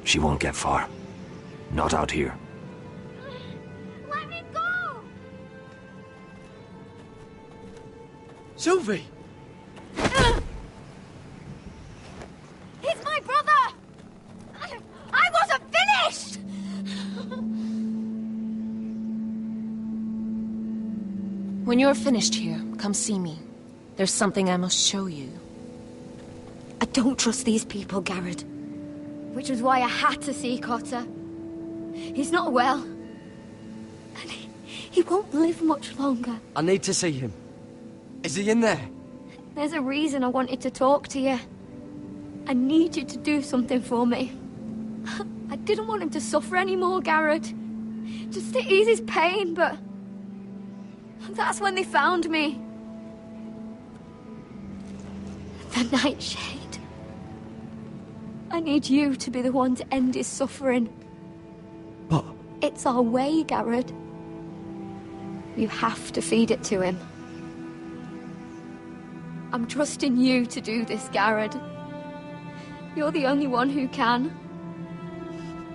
She won't get far. Not out here. Let me go! Sylvie! He's my brother! I wasn't finished! When you're finished here, come see me. There's something I must show you. I don't trust these people, Garrett. Which was why I had to see Cotter. He's not well. And he won't live much longer. I need to see him. Is he in there? There's a reason I wanted to talk to you. I need you to do something for me. I didn't want him to suffer anymore, Garrett. Just to ease his pain, but... that's when they found me. The Nightshade. I need you to be the one to end his suffering. But... it's our way, Garrett. You have to feed it to him. I'm trusting you to do this, Garrett. You're the only one who can.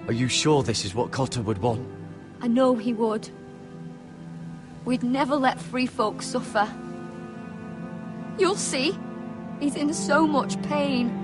Are you sure this is what Cotter would want? I know he would. We'd never let free folk suffer. You'll see. He's in so much pain.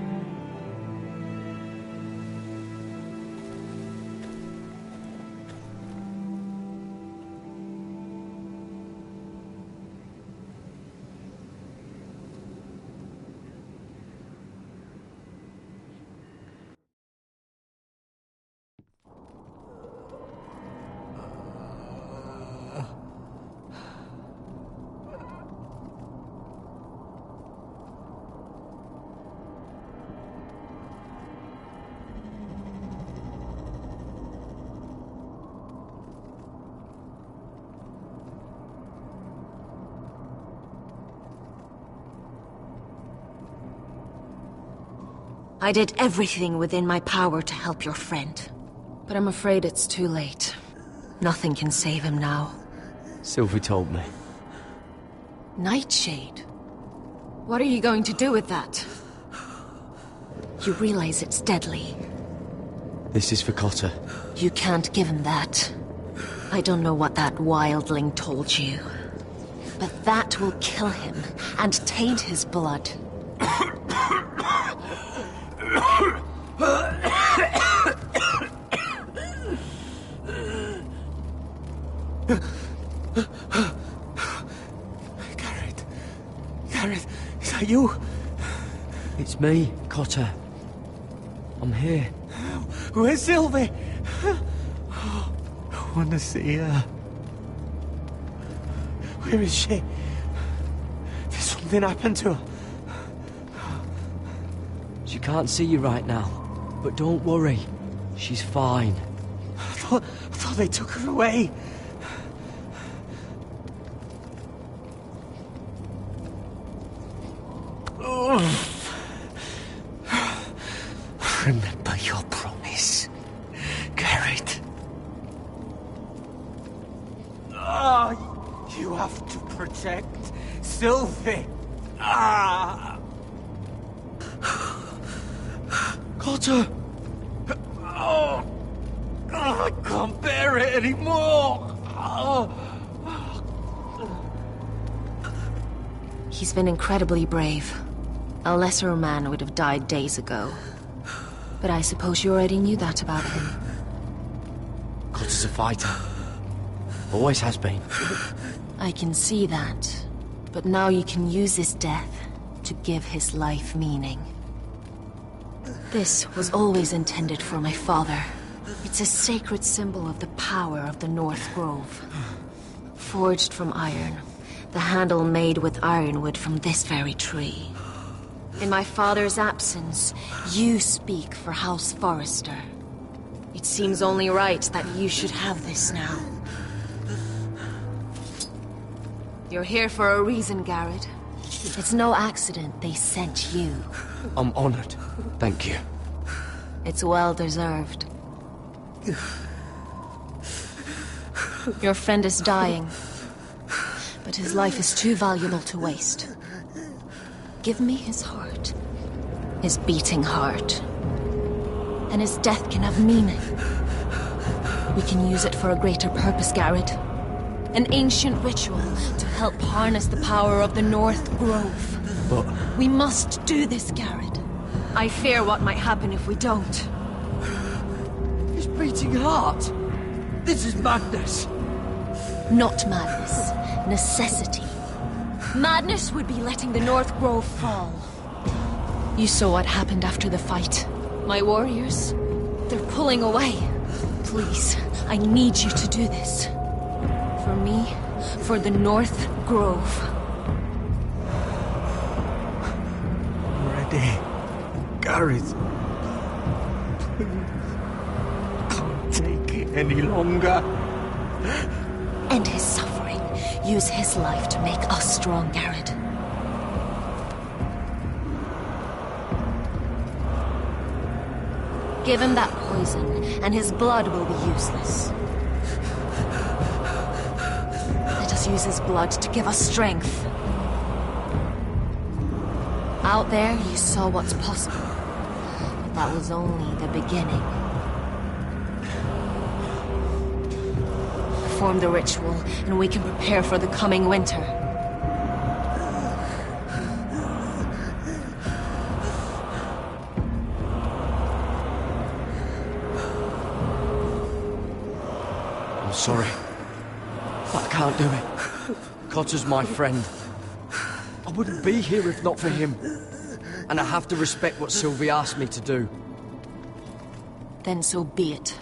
I did everything within my power to help your friend. But I'm afraid it's too late. Nothing can save him now. Sylvie told me. Nightshade? What are you going to do with that? You realize it's deadly. This is for Cotter. You can't give him that. I don't know what that wildling told you. But that will kill him and taint his blood. Garrett, is that you? It's me, Cotter. I'm here. Where's Sylvie? I want to see her. Where is she? Did something happen to her? She can't see you right now, but don't worry. She's fine. I thought they took her away. Remember your promise, Garrett. You have to protect Sylvie. Cotter! Oh, I can't bear it anymore! He's been incredibly brave. A lesser man would have died days ago. But I suppose you already knew that about him. Cotter's a fighter. Always has been. I can see that. But now you can use his death to give his life meaning. This was always intended for my father. It's a sacred symbol of the power of the North Grove. Forged from iron, the handle made with ironwood from this very tree. In my father's absence, you speak for House Forrester. It seems only right that you should have this now. You're here for a reason, Garrett. It's no accident they sent you. I'm honored. Thank you. It's well deserved. Your friend is dying, but his life is too valuable to waste. Give me his heart. His beating heart. And his death can have meaning. We can use it for a greater purpose, Garrett. An ancient ritual to help harness the power of the North Grove. But... we must do this, Garrett. I fear what might happen if we don't. His beating heart! This is madness! Not madness. Necessity. Madness would be letting the North Grove fall. You saw what happened after the fight. My warriors, they're pulling away. Please, I need you to do this. For me, for the North Grove. Ready. Gareth. Can't take it any longer. End his suffering. Use his life to make us strong, Garrett. Give him that poison, and his blood will be useless. Let us use his blood to give us strength. Out there, you saw what's possible. But that was only the beginning. Perform the ritual, and we can prepare for the coming winter. I'm sorry. But I can't do it. Cotter's my friend. I wouldn't be here if not for him. And I have to respect what Sylvie asked me to do. Then so be it.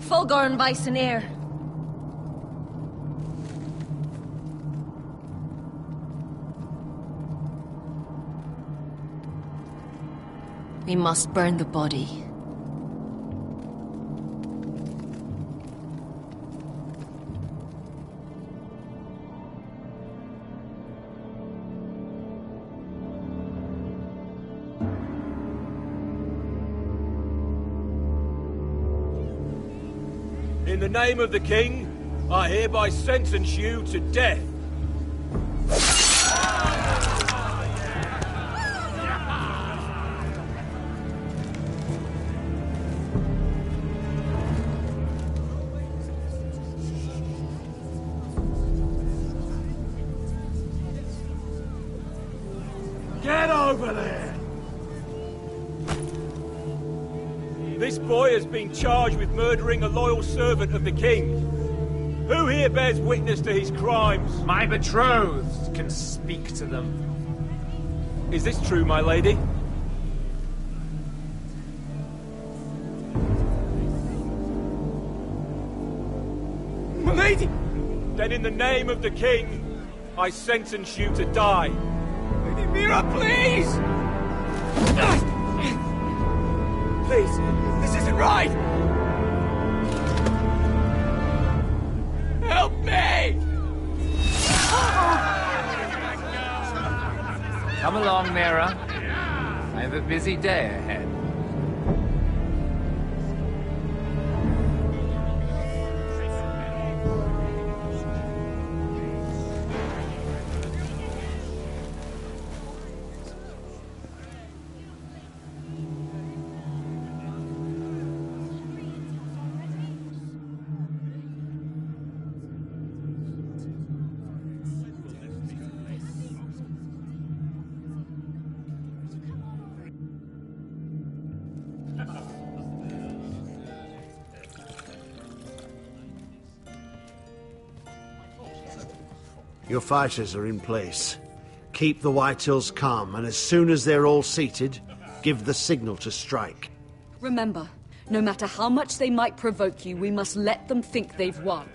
Fulgorn Viceneer. We must burn the body. In the name of the king, I hereby sentence you to death. Get over there! This boy has been charged with murdering a loyal servant of the king. Who here bears witness to his crimes? My betrothed can speak to them. Is this true, my lady? in the name of the king, I sentence you to die. Lady Mira, please! Please, this isn't right! Help me! Come along, Mira. I have a busy day ahead. Your fighters are in place. Keep the Whitehills calm, and as soon as they're all seated, give the signal to strike. Remember, no matter how much they might provoke you, we must let them think they've won.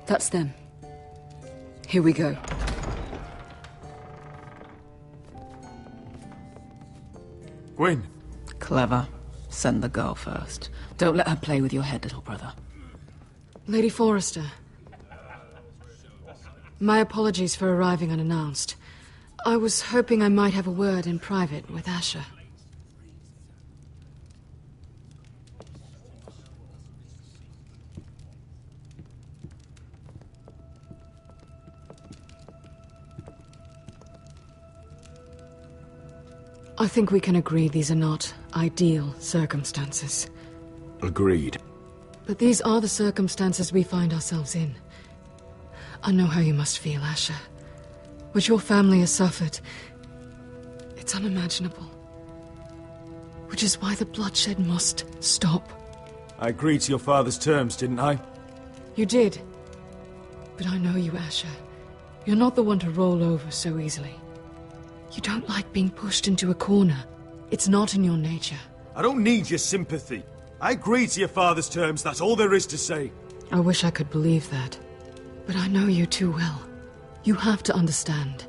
That's them. Here we go. Gwyn. Clever. Send the girl first. Don't let her play with your head, little brother. Lady Forrester. My apologies for arriving unannounced. I was hoping I might have a word in private with Asher. I think we can agree these are not ideal circumstances. Agreed. But these are the circumstances we find ourselves in. I know how you must feel, Asher. What your family has suffered, it's unimaginable. Which is why the bloodshed must stop. I agreed to your father's terms, didn't I? You did. But I know you, Asher. You're not the one to roll over so easily. You don't like being pushed into a corner. It's not in your nature. I don't need your sympathy. I agreed to your father's terms, that's all there is to say. I wish I could believe that. But I know you too well. You have to understand.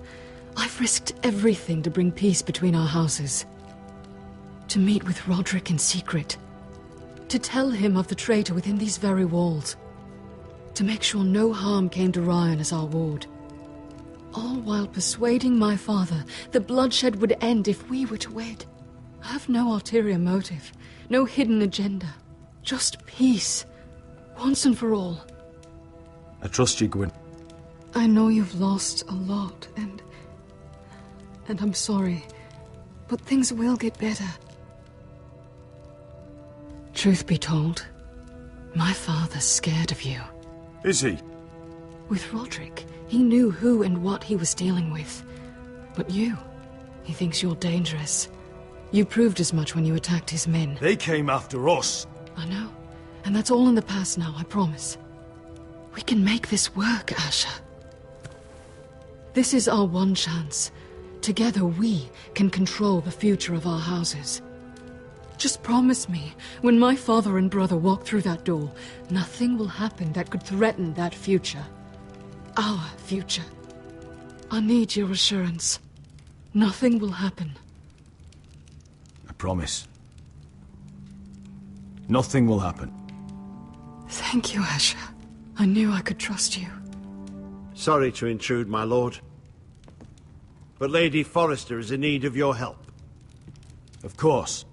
I've risked everything to bring peace between our houses. To meet with Roderick in secret. To tell him of the traitor within these very walls. To make sure no harm came to Ryan as our ward. All while persuading my father the bloodshed would end if we were to wed. I have no ulterior motive, no hidden agenda. Just peace, once and for all. I trust you, Gwyn. I know you've lost a lot, and I'm sorry, but things will get better. Truth be told, my father's scared of you. Is he? With Roderick, he knew who and what he was dealing with. But you, he thinks you're dangerous. You proved as much when you attacked his men. They came after us. I know, and that's all in the past now, I promise. We can make this work, Asher. This is our one chance. Together we can control the future of our houses. Just promise me, when my father and brother walk through that door, nothing will happen that could threaten that future. Our future. I need your assurance. Nothing will happen. I promise. Nothing will happen. Thank you, Asher. I knew I could trust you. Sorry to intrude, my lord. But Lady Forrester is in need of your help. Of course.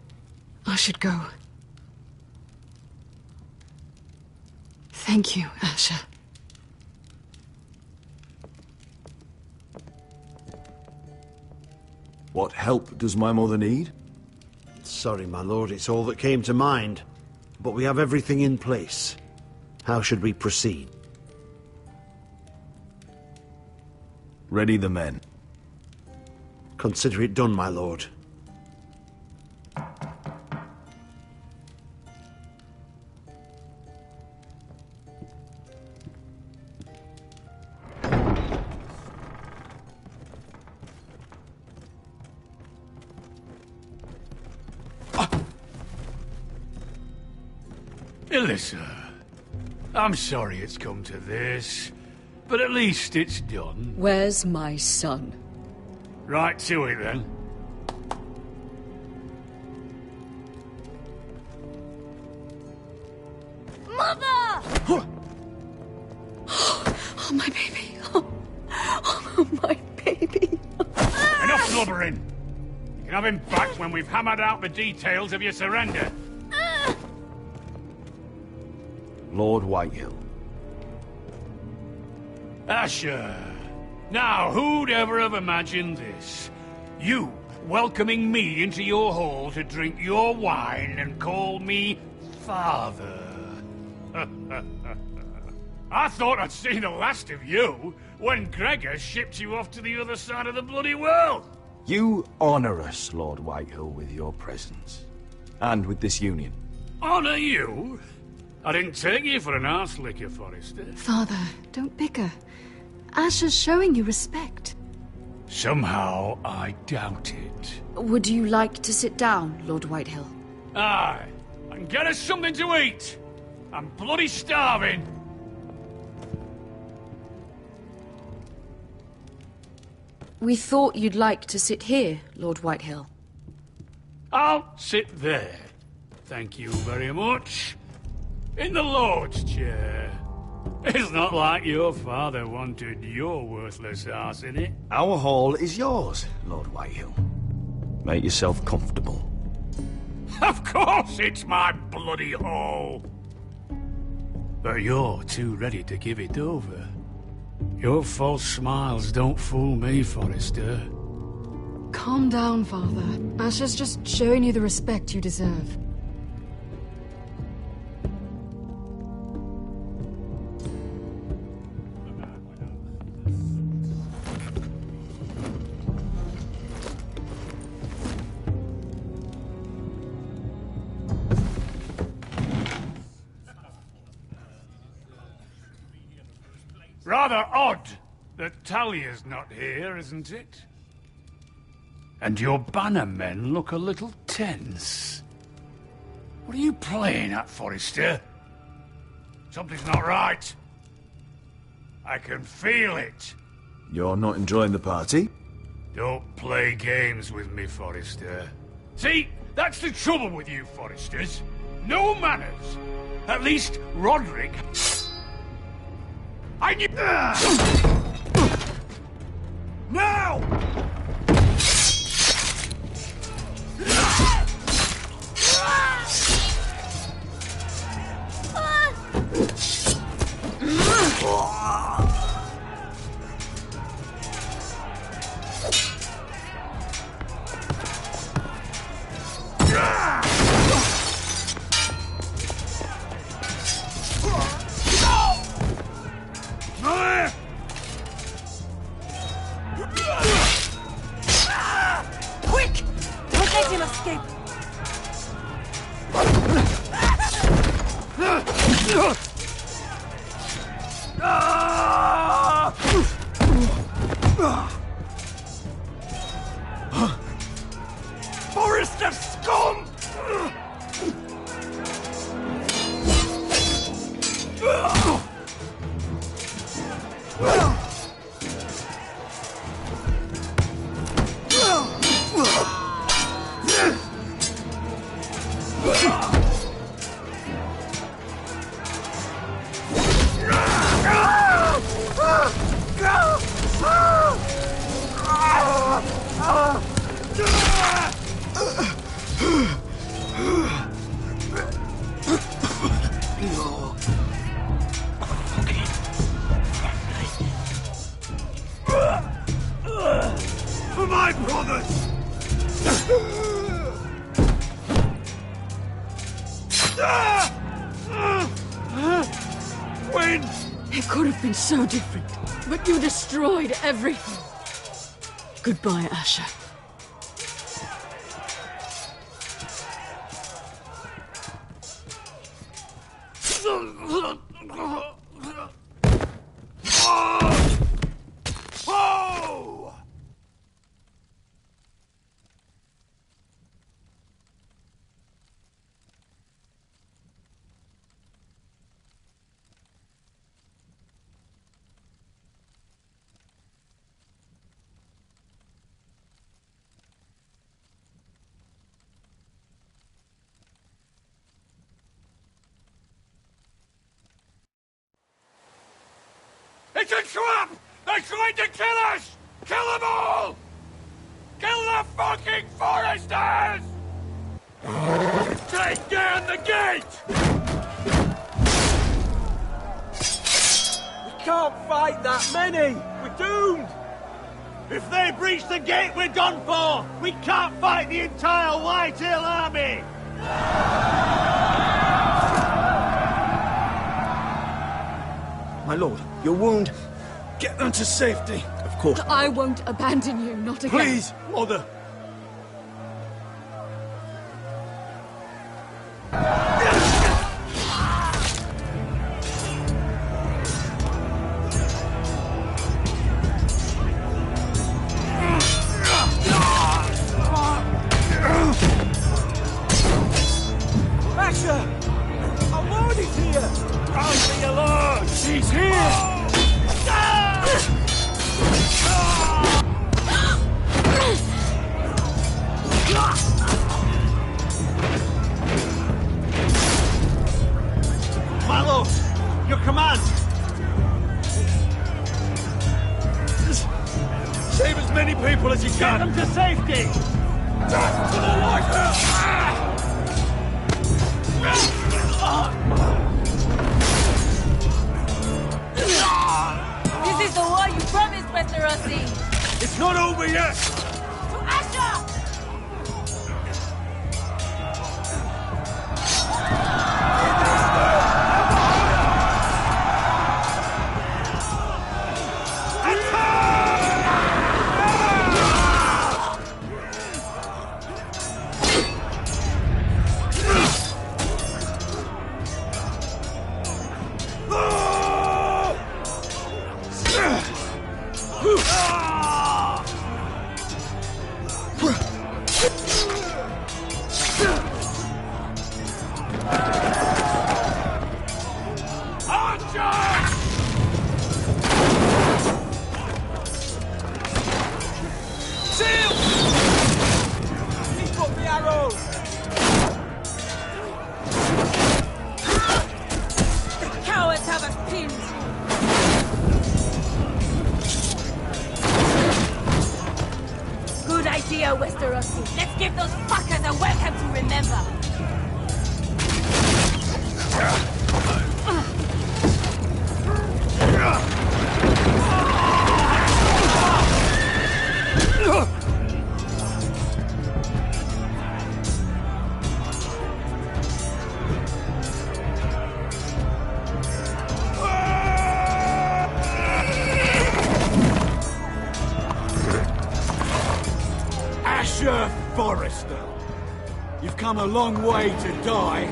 I should go. Thank you, Asher. What help does my mother need? Sorry, my lord, it's all that came to mind. But we have everything in place. How should we proceed? Ready the men. Consider it done, my lord. Really, sir? I'm sorry it's come to this, but at least it's done. Where's my son? Right to it, then. Mother! Oh, my baby. Oh, my baby. Enough blubbering! You can have him back when we've hammered out the details of your surrender. Lord Whitehill. Asher. Now, who'd ever have imagined this? You welcoming me into your hall to drink your wine and call me father. I thought I'd seen the last of you when Gregor shipped you off to the other side of the bloody world. You honor us, Lord Whitehill, with your presence. And with this union. Honor you? I didn't take you for an arse licker, Forrester. Father, don't bicker. Asher's showing you respect. Somehow I doubt it. Would you like to sit down, Lord Whitehill? Aye, and get us something to eat. I'm bloody starving. We thought you'd like to sit here, Lord Whitehill. I'll sit there. Thank you very much. In the Lord's chair. It's not like your father wanted your worthless ass in it. Our hall is yours, Lord Whitehill. Make yourself comfortable. Of course it's my bloody hall. But you're too ready to give it over. Your false smiles don't fool me, Forrester. Calm down, Father. Asher's just showing you the respect you deserve. Rather odd that Talia's not here, isn't it? And your banner men look a little tense. What are you playing at, Forrester? Something's not right. I can feel it. You're not enjoying the party? Don't play games with me, Forrester. See, that's the trouble with you, Forresters. No manners. At least Roderick... I knew... Now! Quick! Don't let him escape! Forrester scum! For my brothers! Win! It could have been so different, but you destroyed everything. Goodbye, Asher. Oh! It's a trap! They're trying to kill us! Kill them all! Kill the fucking foresters! Take down the gate! We can't fight that many! We're doomed! If they breach the gate, we're done for! We can't fight the entire White Hill army! My lord, your wound. Get them to safety. Of course. I won't abandon you, not again. Please, mother. Asher! Our lord is here! Rouse your lord! She's here! My lord, your command! Save as many people as you Get can. them to safety! Death to the White Hill! This is the war you promised, Westerosi! It's not over yet. To Asher! Westerosi. Let's give those fuckers a welcome to remember. Asher Forrester, you've come a long way to die.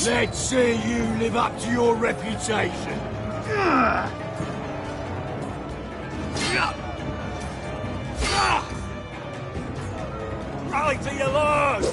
Let's see you live up to your reputation. Rally to your lord!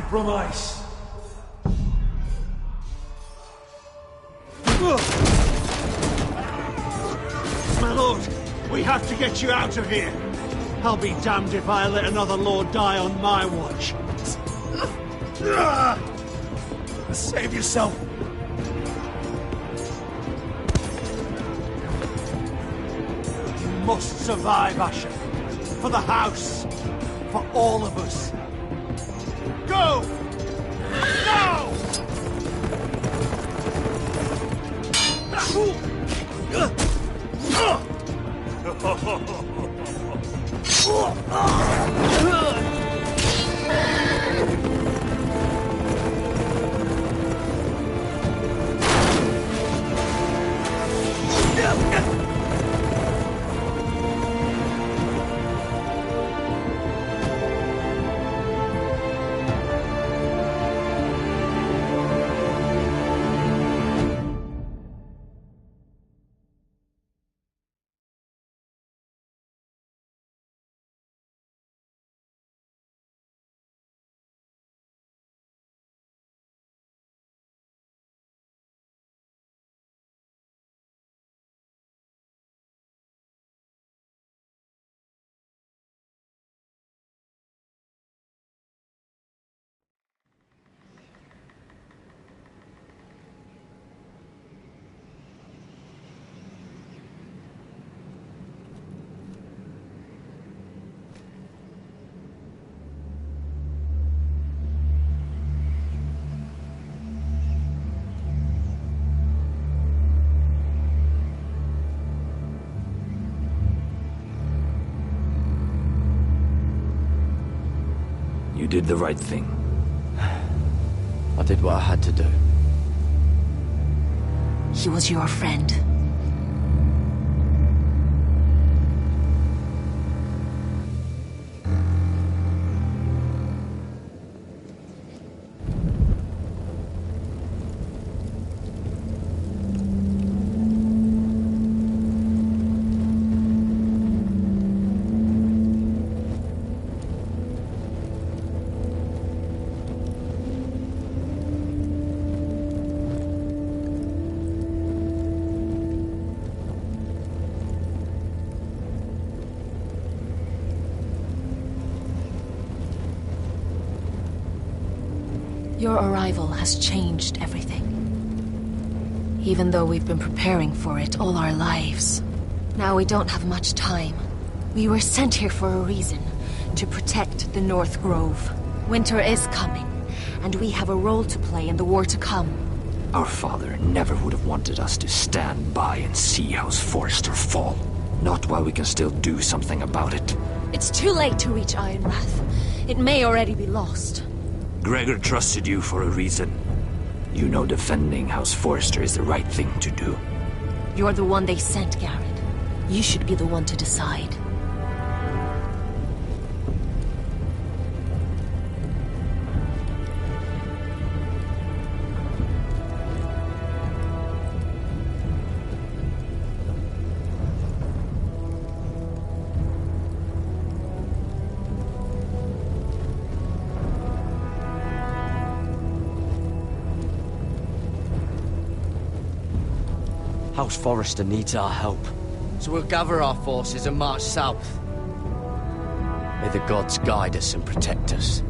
from ice. My lord, we have to get you out of here. I'll be damned if I let another lord die on my watch. Save yourself. You must survive, Asher. For the house. For all of us. Go! Now! You did the right thing. I did what I had to do. He was your friend. Your arrival has changed everything. Even though we've been preparing for it all our lives. Now we don't have much time. We were sent here for a reason. To protect the North Grove. Winter is coming, and we have a role to play in the war to come. Our father never would have wanted us to stand by and see House Forrester fall. Not while we can still do something about it. It's too late to reach Ironrath. It may already be lost. Gregor trusted you for a reason. You know defending House Forrester is the right thing to do. You're the one they sent, Garrett. You should be the one to decide. House Forrester needs our help, so we'll gather our forces and march south. May the gods guide us and protect us.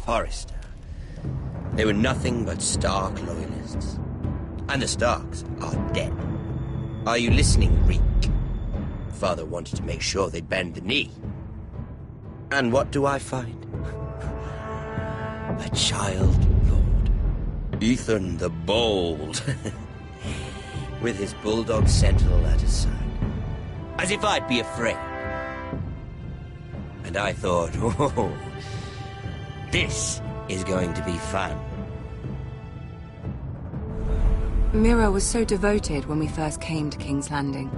Forrester. They were nothing but Stark loyalists. And the Starks are dead. Are you listening, Reek? Father wanted to make sure they'd bend the knee. And what do I find? A child lord. Ethan the Bold. With his bulldog sentinel at his side. As if I'd be afraid. And I thought, oh, this is going to be fun. Mira was so devoted when we first came to King's Landing.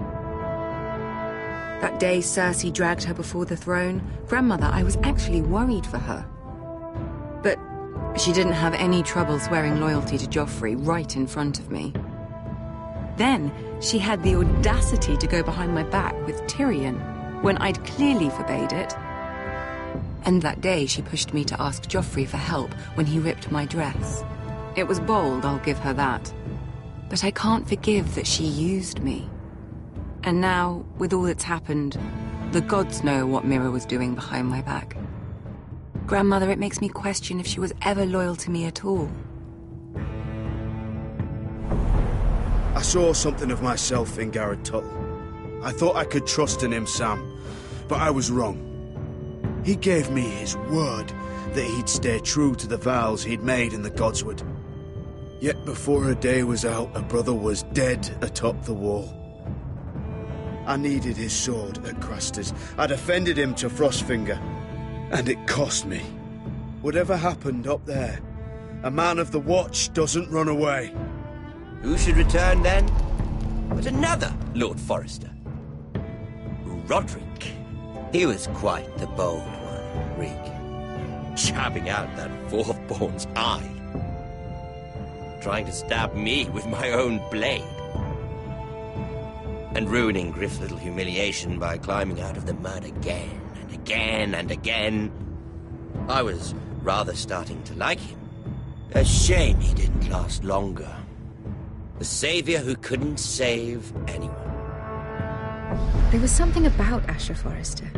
That day Cersei dragged her before the throne, Grandmother, I was actually worried for her. But she didn't have any trouble swearing loyalty to Joffrey right in front of me. Then she had the audacity to go behind my back with Tyrion, when I'd clearly forbade it. And that day she pushed me to ask Joffrey for help when he ripped my dress. It was bold, I'll give her that. But I can't forgive that she used me. And now, with all that's happened, the gods know what Mira was doing behind my back. Grandmother, it makes me question if she was ever loyal to me at all. I saw something of myself in Garrett Tuttle. I thought I could trust in him, Sam, but I was wrong. He gave me his word that he'd stay true to the vows he'd made in the Godswood. Yet before a day was out, a brother was dead atop the wall. I needed his sword at Craster's. I defended him to Frostfinger, and it cost me. Whatever happened up there, a man of the Watch doesn't run away. Who should return then? But another Lord Forrester. Roderick. He was quite the bold one, Reek. Jabbing out that fourth-born's eye. Trying to stab me with my own blade. And ruining Griff's little humiliation by climbing out of the mud again and again and again. I was rather starting to like him. A shame he didn't last longer. The savior who couldn't save anyone. There was something about Asher Forrester.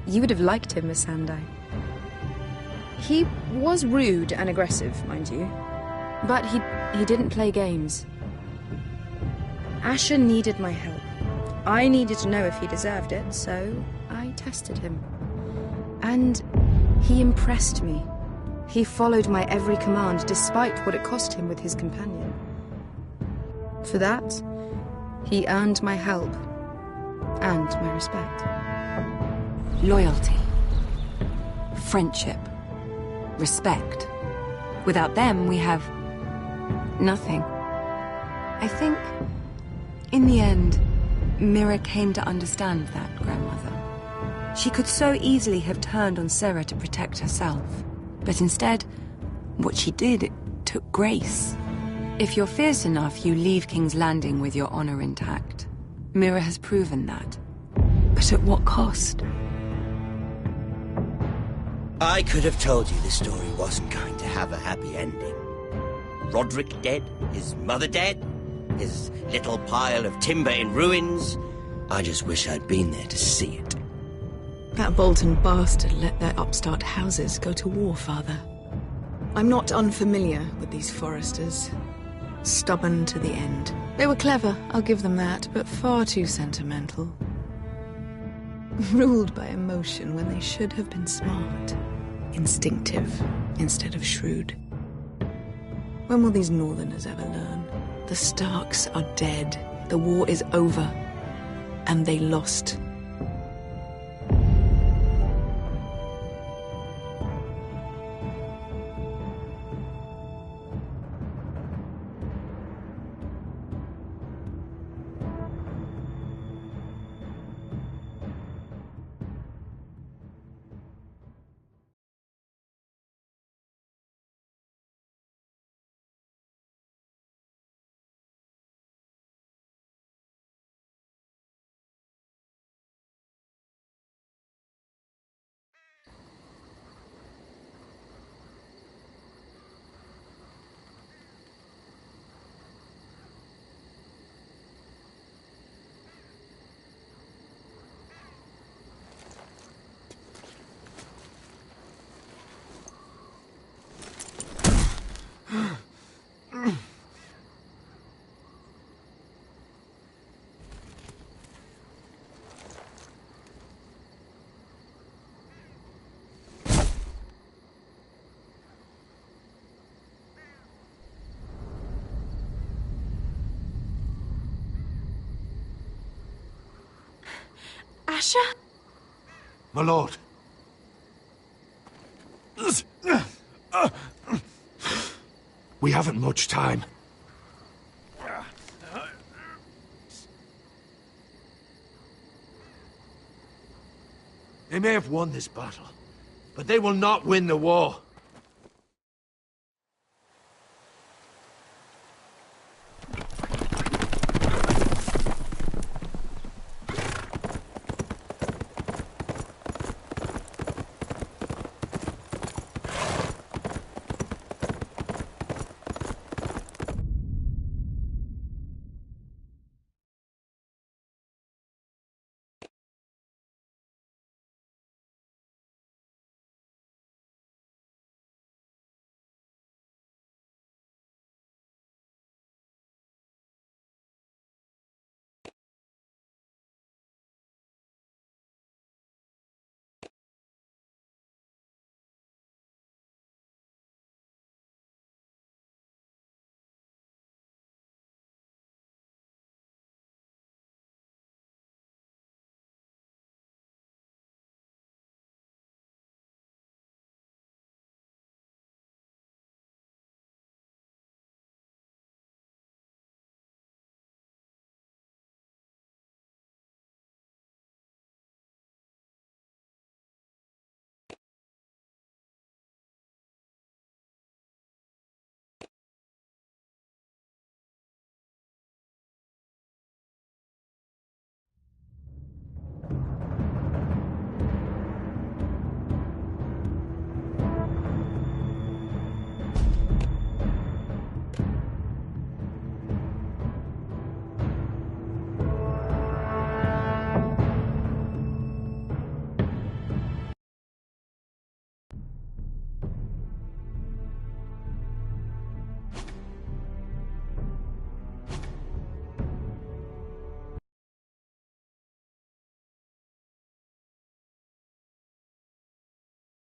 You would have liked him, Miss Sandai. He was rude and aggressive, mind you. But he didn't play games. Asher needed my help. I needed to know if he deserved it, so I tested him. And he impressed me. He followed my every command, despite what it cost him with his companion. For that, he earned my help and my respect. Loyalty. Friendship. Respect. Without them, we have nothing. I think, in the end, Mira came to understand that, Grandmother. She could so easily have turned on Sarah to protect herself. But instead, what she did, it took grace. If you're fierce enough, you leave King's Landing with your honor intact. Mira has proven that. But at what cost? I could have told you this story wasn't going to have a happy ending. Roderick dead, his mother dead, his little pile of timber in ruins. I just wish I'd been there to see it. That Bolton bastard let their upstart houses go to war, Father. I'm not unfamiliar with these Forresters. Stubborn to the end. They were clever, I'll give them that, but far too sentimental. Ruled by emotion when they should have been smart. Instinctive instead of shrewd. When will these Northerners ever learn? The Starks are dead. The war is over. And they lost. Asher? My lord. We haven't much time. They may have won this battle, but they will not win the war.